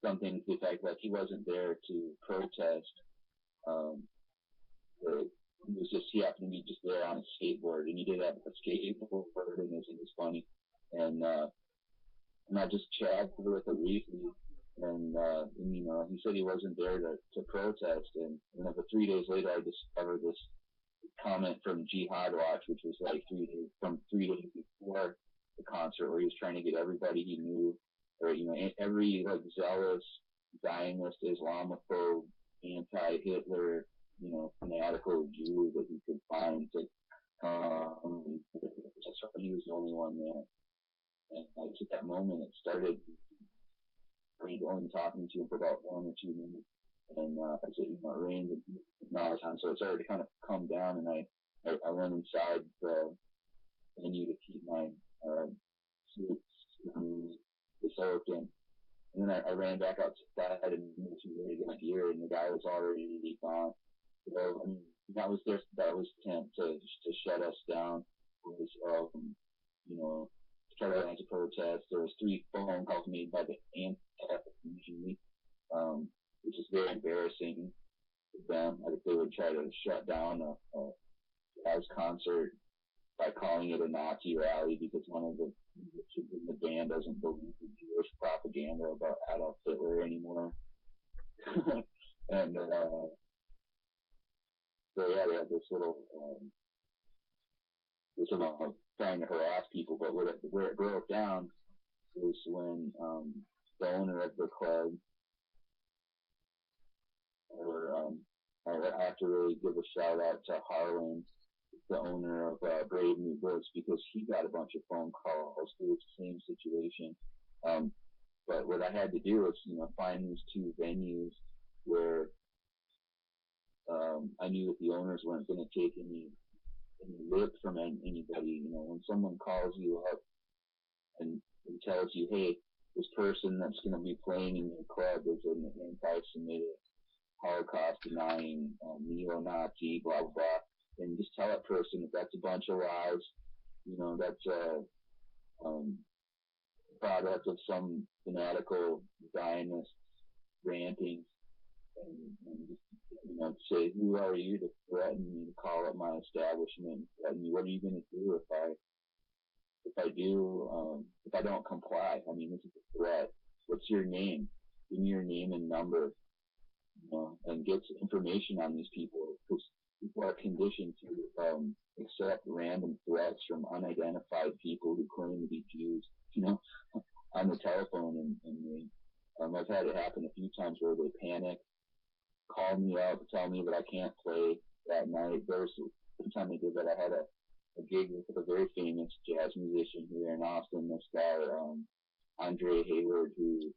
something to the fact that he wasn't there to protest. He happened to be just there on a skateboard, and he did have a skateboard, and it was funny. And I just chatted with him briefly, and you know, he said he wasn't there to protest, and then 3 days later, I discovered this comment from Jihad Watch, which was like 3 days before the concert, where he was trying to get everybody he knew, or, you know, every like zealous Zionist, Islamophobe, anti-Hitler, you know, fanatical Jew that he could find to he was the only one there. And like at that moment, it started only talking to him for about 1 or 2 minutes. And I said, you know, it rained and now it's on, so it started to kind of come down, and I went inside the venue to keep my suits soaked in. And then I ran back outside and moved to where he got here, and the guy was already gone. So, I mean, that was attempt to shut us down. Was, you know, to try to launch a protest. There was 3 phone calls made by the anti, which is very embarrassing to them. I think they would try to shut down a jazz concert by calling it a Nazi rally because one of the kids in the band doesn't believe in Jewish propaganda about Adolf Hitler anymore. And so yeah, they had this little trying to harass people, but where it broke down was when the owner of the club, or I have to really give a shout out to Harlan, the owner of Brave New Books, because he got a bunch of phone calls. It was the same situation. But what I had to do was, find these 2 venues where I knew that the owners weren't going to take any lip from anybody. When someone calls you up and tells you, hey, this person that's going to be playing in your club is an anti-Semitic, Holocaust-denying, neo-Nazi, blah, blah, blah, and just tell that person that that's a bunch of lies. That's a product of some fanatical Zionist ranting, and just, say, who are you to threaten me to call up my establishment? Threaten me? What are you going to do if I don't comply? I mean, this is a threat. What's your name? Give me your name and number, and get some information on these people, because people are conditioned to accept random threats from unidentified people who claim to be Jews, on the telephone, and I've had it happen a few times where they panic, call me up, tell me that I can't play that night. There was one time they did that. I had a gig with a very famous jazz musician here in Austin, this guy, Andre Hayward, who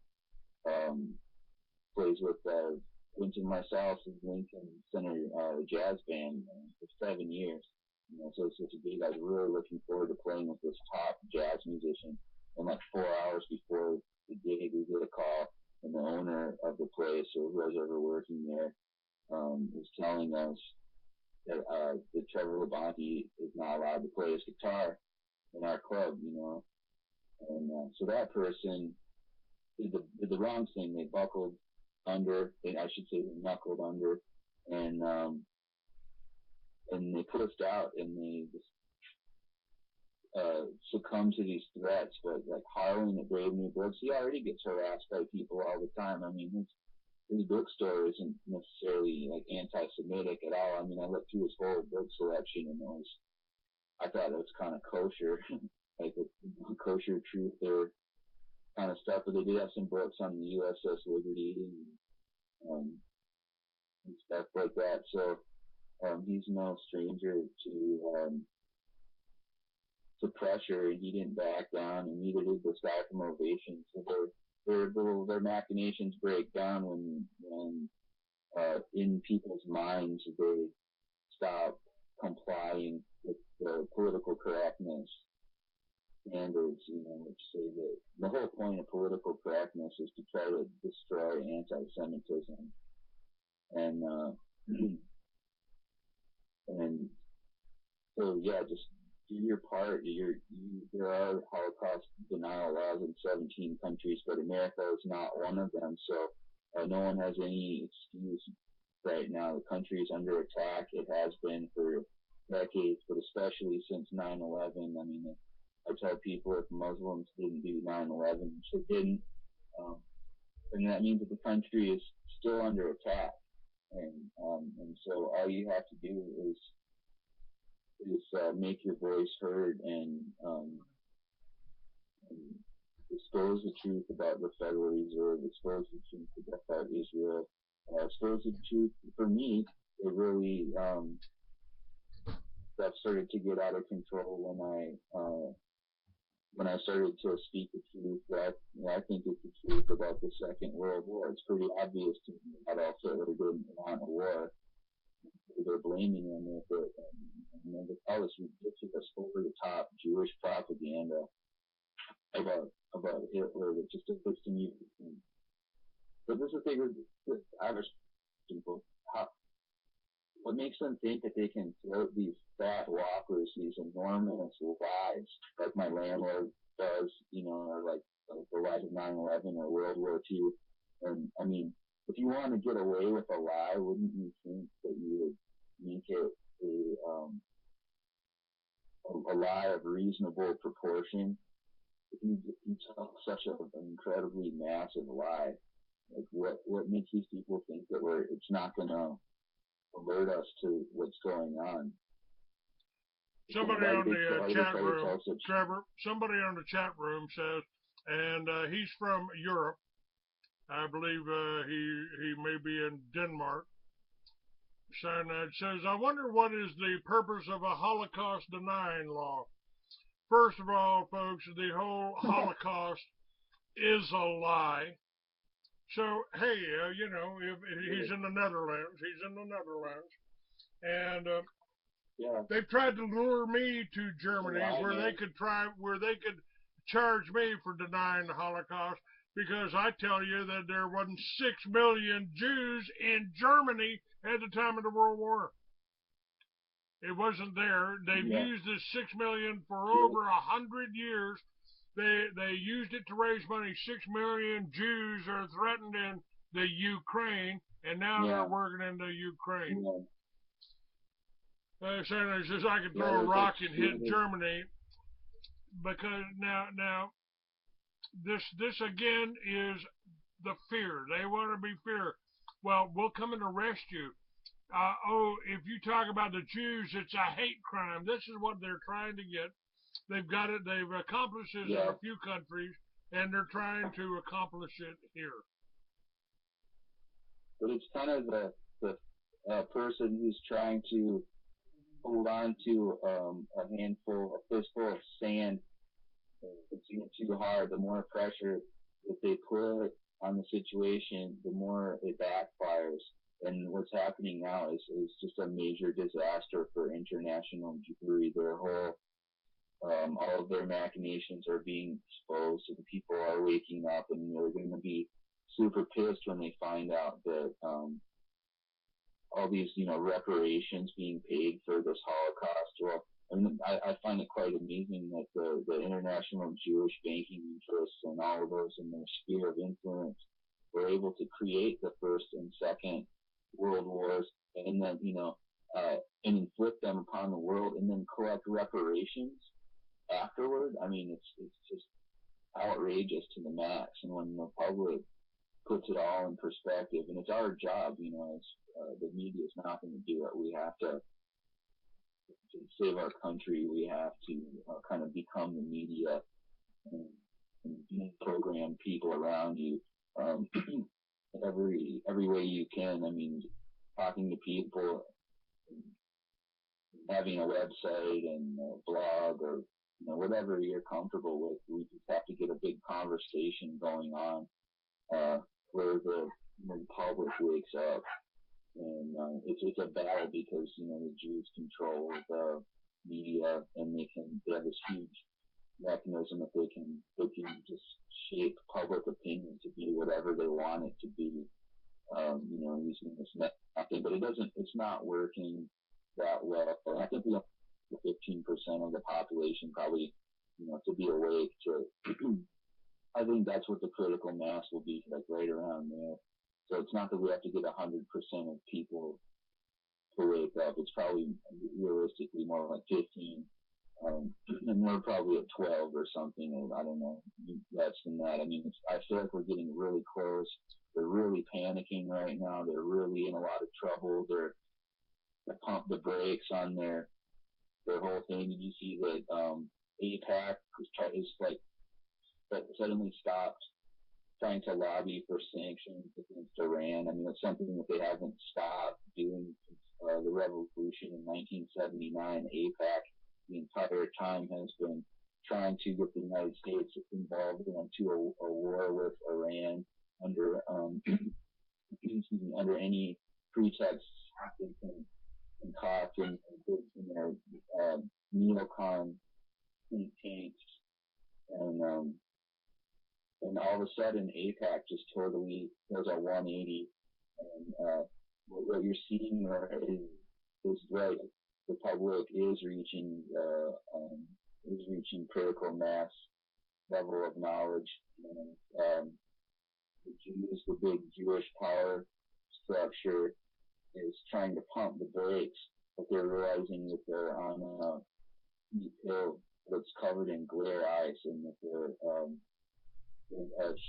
plays with Wynton Marsalis's Lincoln Center jazz band for 7 years. So it's a gig I was really looking forward to playing with this top jazz musician. And like 4 hours before the gig, we get a call, and the owner of the place, or who was ever working there, was telling us that Trevor LaBonte is not allowed to play his guitar in our club, And so that person did the wrong thing. They buckled under, I should say they knuckled under, and they pushed out, and they just succumb to these threats. But like Harlan at Brave New Books, he already gets harassed by people all the time. I mean, his bookstore isn't necessarily like anti-Semitic at all. I mean, I looked through his whole book selection, and I thought it was kind of kosher, like a kosher truther kind of stuff. But they did have some books on the USS Liberty and stuff like that. So he's no stranger to pressure, and he didn't back down, and neither did this guy from Ovation. So their machinations break down when in people's minds they stop complying with the political correctness standards, which say that the whole point of political correctness is to try to destroy anti-Semitism. And and so yeah, just do your part. There are Holocaust denial laws in 17 countries, but America is not one of them. So no one has any excuse right now. The country is under attack. It has been for decades, but especially since 9/11. I mean, I tell people if Muslims didn't do 9/11, which they didn't, and that means that the country is still under attack. And so all you have to do is make your voice heard and expose the truth about the Federal Reserve, expose the truth about Israel, expose the truth. For me, it really that started to get out of control when I started to speak the truth. That I think it's the truth about the Second World War. It's pretty obvious to me that Hitler didn't want a war. They're blaming him with it, and with all this ridiculous over-the-top Jewish propaganda about Hitler that just doesn't even But this is the thing with Irish people. How, what makes them think that they can float these fat whoppers, these enormous lies, like my landlord does, or like the lies of 9/11 or World War II. And I mean, if you want to get away with a lie, wouldn't you think that you would make it a lie of reasonable proportion? If you tell such an incredibly massive lie, like what makes these people think that it's not going to alert us to what's going on? Somebody on the chat room, Trevor, somebody on the chat room says, and he's from Europe. I believe he may be in Denmark. It says, I wonder what is the purpose of a Holocaust denying law. First of all, folks, the whole Holocaust is a lie. So, hey, if he's in the Netherlands, and they've tried to lure me to Germany where they could charge me for denying the Holocaust, because I tell you that there wasn't 6 million Jews in Germany at the time of the World War. It wasn't there. They've used this 6 million for over 100 years. They used it to raise money. 6 million Jews are threatened in the Ukraine, and now they're working in the Ukraine. Senator says I could throw a rock and hit Germany, because now this again is the fear. They want to be fear. Well, we'll come and arrest you. If you talk about the Jews, it's a hate crime. This is what they're trying to get. They've got it. They've accomplished this in a few countries, and they're trying to accomplish it here. But it's kind of the person who's trying to hold on to a fistful of sand. It's too hard. The more pressure that they put on the situation, the more it backfires. And what's happening now is just a major disaster for international Jewry. Their whole, all of their machinations are being exposed, and people are waking up, and they're going to be super pissed when they find out that all these, reparations being paid for this Holocaust. Well, I mean, I find it quite amazing that the international Jewish banking interests and all of those in their sphere of influence were able to create the First and Second World Wars, and then, and inflict them upon the world, and then collect reparations afterward. I mean, it's just outrageous to the max. And when the public puts it all in perspective, and it's our job, the media is not going to do it. We have to save our country. We have to kind of become the media and program people around you every way you can. I mean, talking to people, having a website and a blog, or whatever you're comfortable with. We just have to get a big conversation going on where the public wakes up. And it's a battle because the Jews control the media, and they have this huge mechanism that they can just shape public opinion to be whatever they want it to be. Using this method, but it's not working that well. I think we have 15% of the population probably, to be awake to. I think that's what the critical mass will be, like right around there. So it's not that we have to get 100% of people to wake up. It's probably realistically more like 15. And we're probably at 12 or something, or I don't know, less than that. I mean, I feel like we're getting really close. They're really panicking right now. They're really in a lot of trouble. They pump the brakes on their whole thing. Did you see that AIPAC is like suddenly stopped trying to lobby for sanctions against Iran? I mean, it's something that they haven't stopped doing since the revolution in 1979. AIPAC the entire time has been trying to get the United States involved into a war with Iran under under any pretext they can concoct in their neocon think tanks. And and all of a sudden AIPAC just totally does a 180, and what you're seeing there is that the public is reaching critical mass level of knowledge, and the Jews, the big Jewish power structure, is trying to pump the brakes, but they're realizing that they're on a steep hill that's covered in glare ice, and that a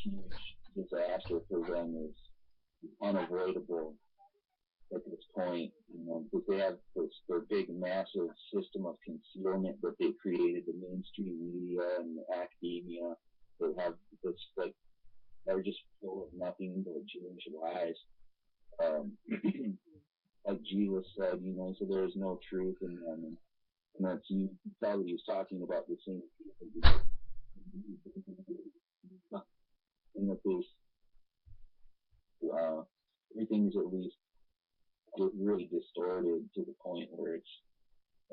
huge disaster for them is unavoidable at this point, because they have their big, massive system of concealment that they created, the mainstream media and academia. They have this, like, they're just full of nothing but Jewish lies. Like Jesus said, so there is no truth in them. And that's, you can tell that he was talking about the same people. And that there's, everything's at least really distorted to the point where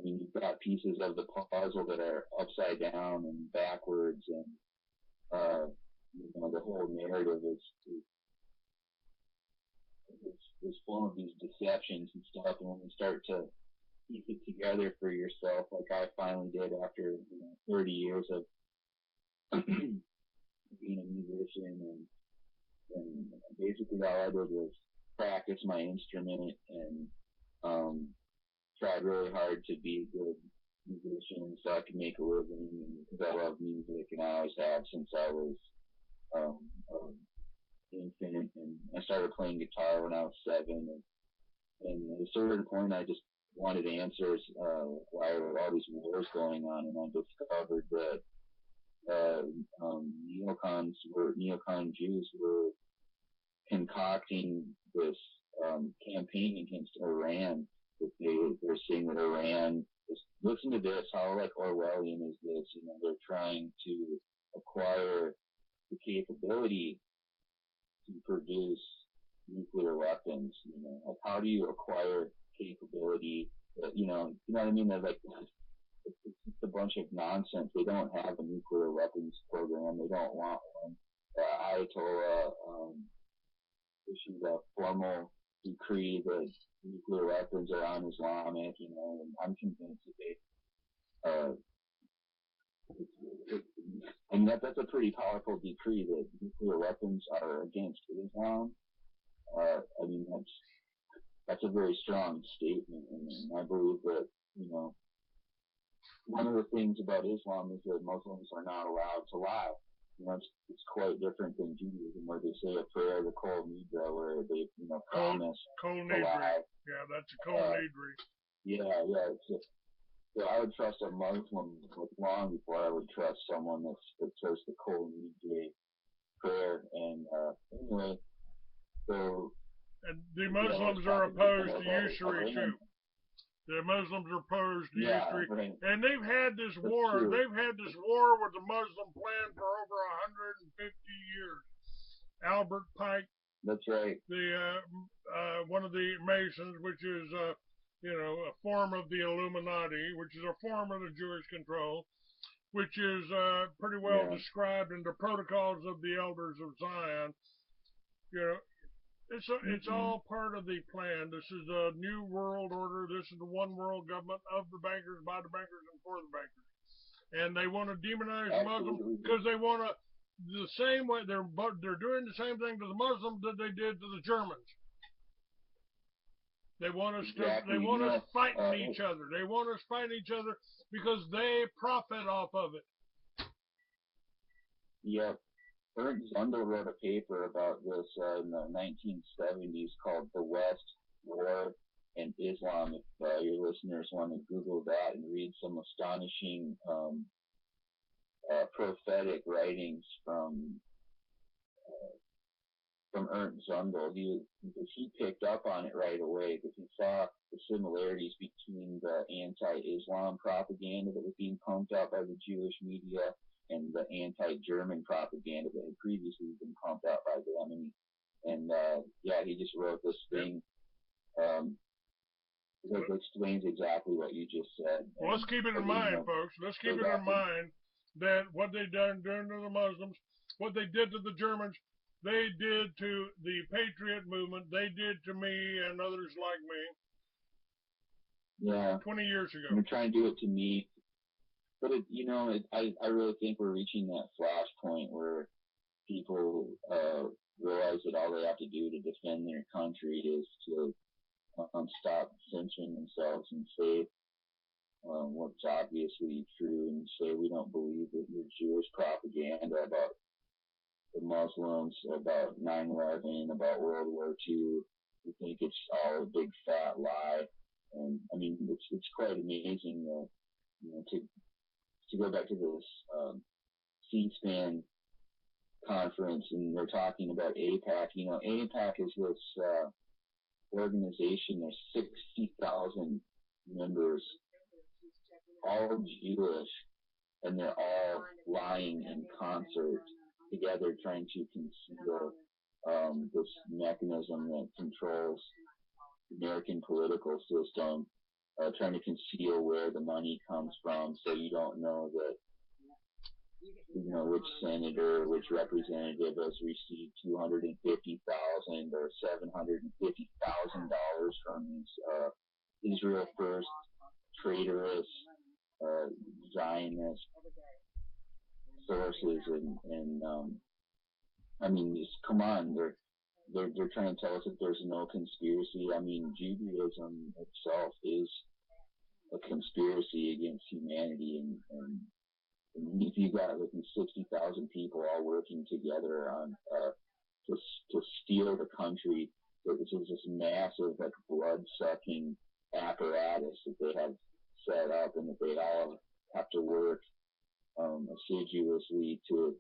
you've got pieces of the puzzle that are upside down and backwards, and, the whole narrative is full of these deceptions and stuff, and when you start to piece it together for yourself, like I finally did after 30 years of being a musician, and basically all I did was practice my instrument and tried really hard to be a good musician so I could make a living, because I love music and I always have since I was infant, and I started playing guitar when I was 7, and at a certain point I just wanted answers why there were all these wars going on, and I discovered that neocon Jews were concocting this campaign against Iran. That they're saying that Iran is, listen to this, how like Orwellian is this? They're trying to acquire the capability to produce nuclear weapons. Like, how do you acquire capability? You know what I mean? They're like, it's just a bunch of nonsense. They don't have a nuclear weapons program. They don't want one. Ayatollah issued a formal decree that nuclear weapons are un-Islamic, and I'm convinced that that's a pretty powerful decree, that nuclear weapons are against Islam. That's a very strong statement, and I believe that, one of the things about Islam is that Muslims are not allowed to lie. It's quite different than Judaism, where they say a prayer, the Kol Nidra, where they, promise Kol to Nidra. lie. Yeah, that's a Kol Nidra. Yeah. So I would trust a Muslim long before I would trust someone that says the Kol Nidra prayer. And anyway, so. And the Muslims are opposed to usury too. The Muslims are opposed to usury, right. And they've had this war. True. They've had this war with the Muslim plan for over 150 years. Albert Pike. That's right. The one of the Masons, which is a form of the Illuminati, which is a form of the Jewish control, which is pretty well described in the Protocols of the Elders of Zion. It's all part of the plan. This is a new world order. This is the one world government of the bankers, by the bankers, and for the bankers. And they want to demonize Muslims because they want to, the same way they're doing the same thing to the Muslims that they did to the Germans. They want us fighting each other. They want us fighting each other because they profit off of it. Yep. Ernst Zundel wrote a paper about this in the 1970s called The West, War, and Islam. If your listeners want to Google that and read some astonishing prophetic writings from Ernst Zundel, because he picked up on it right away, because he saw the similarities between the anti-Islam propaganda that was being pumped out by the Jewish media and the anti-German propaganda that had previously been pumped out by them. And he just wrote this thing that explains exactly what you just said. Well, let's keep it in mind, folks. Let's keep it in mind that what they done to the Muslims, what they did to the Germans, they did to the Patriot movement, they did to me and others like me. Yeah. 20 years ago. They're trying to do it to me. But, I really think we're reaching that flashpoint where people realize that all they have to do to defend their country is to stop censoring themselves and say what's obviously true and say we don't believe that your Jewish propaganda about the Muslims, about 9/11, about World War II. We think it's all a big fat lie. And I mean, it's quite amazing to go back to this C-SPAN conference, and they're talking about AIPAC. AIPAC is this organization. There's 60,000 members, all Jewish, and they're all lying in concert together, trying to conceal this mechanism that controls the American political system, trying to conceal where the money comes from, so you don't know that which senator, which representative has received $250,000 or $750,000 from these Israel First traitorous Zionist sources, and I mean, just come on, they're trying to tell us that there's no conspiracy. I mean, Judaism itself is a conspiracy against humanity, and if you got like 60,000 people all working together on to steal the country, this is this massive like blood-sucking apparatus that they have set up, and that they all have to work assiduously to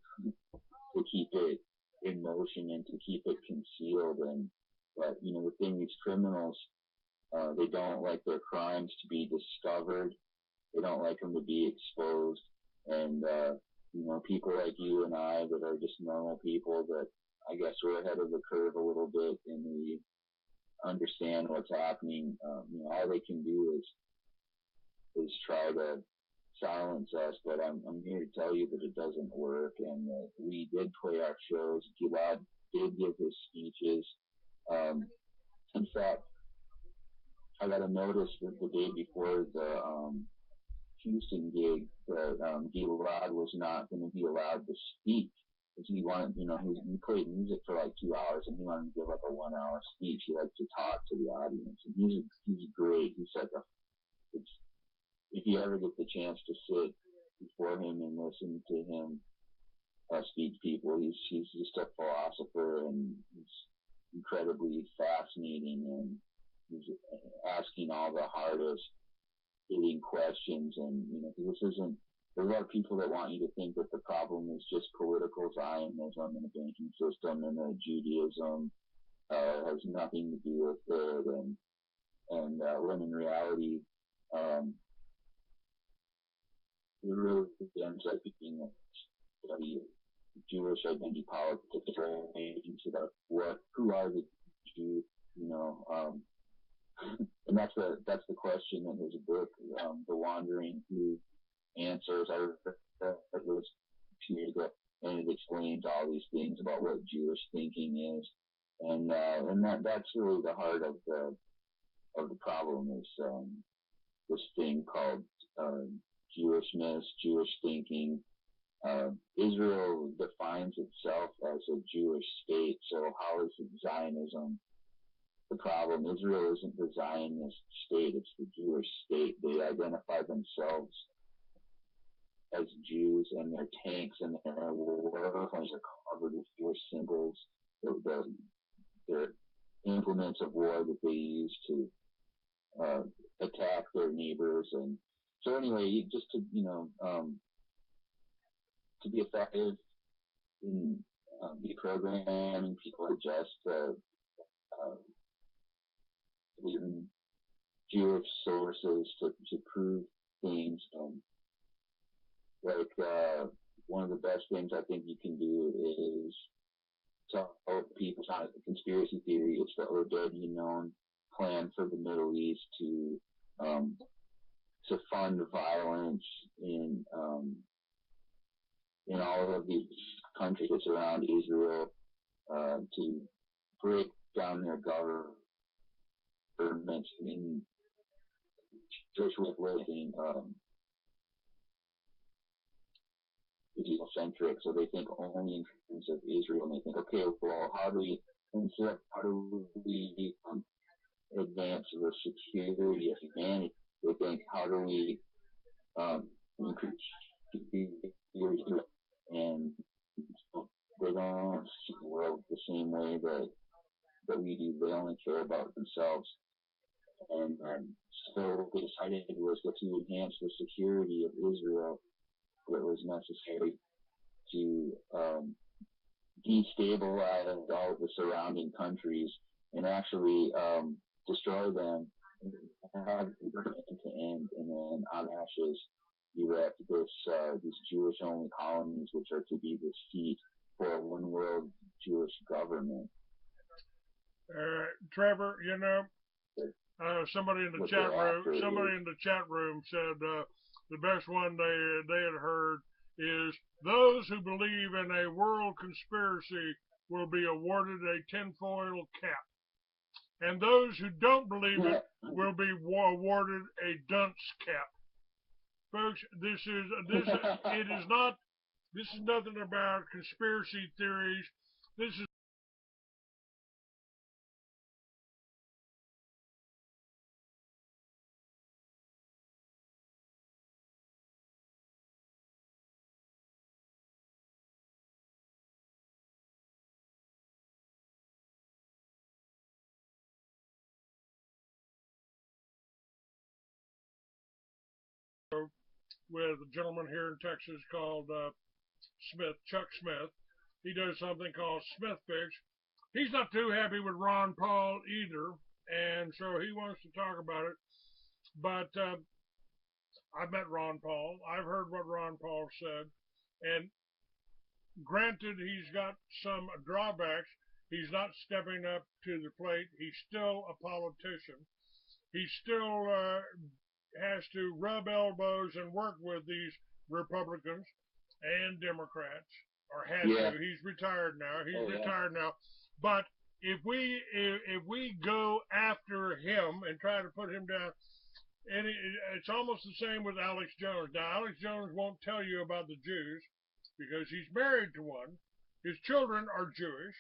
keep it in motion and to keep it concealed. But the thing, these criminals, they don't like their crimes to be discovered. They don't like them to be exposed. And people like you and I that are just normal people, that I guess we're ahead of the curve a little bit, and we understand what's happening. All they can do is try to silence us, but I'm here to tell you that it doesn't work, and that we did play our shows. Gilad did give his speeches. In fact, I got a notice that the day before the Houston gig that Gilad was not going to be allowed to speak, because he wanted, he played music for like 2 hours, and he wanted to give like a 1 hour speech. He likes to talk to the audience, and he's great. He's like if you ever get the chance to sit before him and listen to him speak to people, he's just a philosopher, and he's incredibly fascinating, and he's asking all the hardest hitting questions. And this isn't, there's a lot of people that want you to think that the problem is just political Zionism and the banking system, and that Judaism has nothing to do with it, and when in reality it really ends up being a study of Jewish identity politics, into who are the Jews, and that's the question in his book, The Wandering Who Answers. I read it was 2 years ago, and it explains all these things about what Jewish thinking is, and that's really the heart of the problem, is this thing called Jewishness, Jewish thinking. Israel defines itself as a Jewish state, so how is it Zionism the problem? Israel isn't the Zionist state, it's the Jewish state. They identify themselves as Jews, and their tanks and their warplanes are covered with Jewish symbols. Their implements of war that they use to attack their neighbors. And so anyway, just to be effective in deprogramming people, are just using Jewish sources to prove things. One of the best things I think you can do is tell people it's not a conspiracy theory. It's the already known plan for the Middle East to fund violence in in all of these countries that surround Israel to break down their government in Jewish way of living, Israel-centric, so they think only in terms of Israel, and they think, okay, well, how do we advance the security of humanity? They think, how do we increase security? And they don't see the world the same way that we do. They only care about themselves. And so what they decided was that to enhance the security of Israel, that was necessary to destabilize all of the surrounding countries and actually destroy them and have it to end, and then on ashes erect these Jewish-only colonies, which are to be the seat for a one-world Jewish government. Trevor, you know, somebody in the chat room said the best one they had heard is those who believe in a world conspiracy will be awarded a tinfoil cap, and those who don't believe it will be awarded a dunce cap. Folks, this is nothing about conspiracy theories. This is with a gentleman here in Texas called Chuck Smith. He does something called Smith Fix. He's not too happy with Ron Paul either, and so he wants to talk about it. But I've met Ron Paul. I've heard what Ron Paul said, and granted, he's got some drawbacks. He's not stepping up to the plate. He's still a politician. He still has to rub elbows and work with these Republicans and Democrats, or had to. He's retired now. Retired now. But if we go after him and try to put him down, and it's almost the same with Alex Jones. Now, Alex Jones won't tell you about the Jews because he's married to one. His children are Jewish.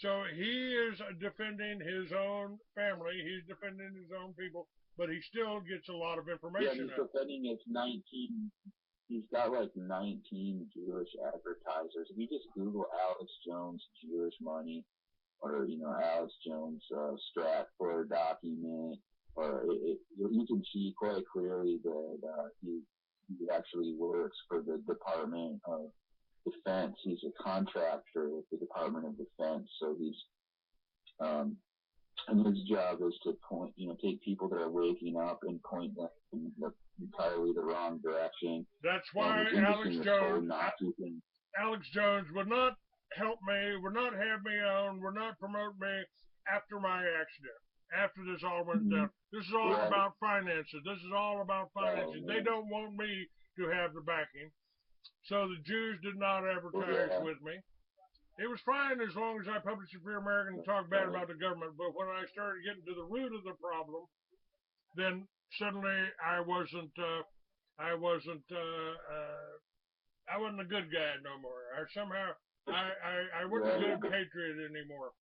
So he is defending his own family. He's defending his own people, but he still gets a lot of information. Yeah, he's defending his 19. He's got like 19 Jewish advertisers. If you just Google Alex Jones Jewish money, or Alex Jones Stratford document, or you can see quite clearly that he actually works for the Department of Defense. He's a contractor with the Department of Defense, so he's and his job is to point, take people that are waking up and point them in entirely the wrong direction. That's why Alex Jones would not help me, would not have me on, would not promote me after my accident. After this all went down, this is all about finances. This is all about finances. They don't want me to have the backing. So the Jews did not advertise with me. It was fine as long as I published a Free American and talked bad about the government. But when I started getting to the root of the problem, then suddenly I wasn't a good guy no more. I wasn't a good patriot anymore.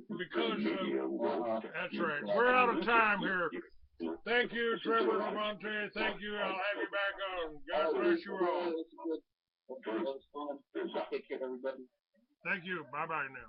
Because that's right. We're out of time here. Thank you, Trevor LaBonte. Thank you. I'll have you back on. God bless you all. That was fun. Take care, everybody. Thank you. Bye-bye now.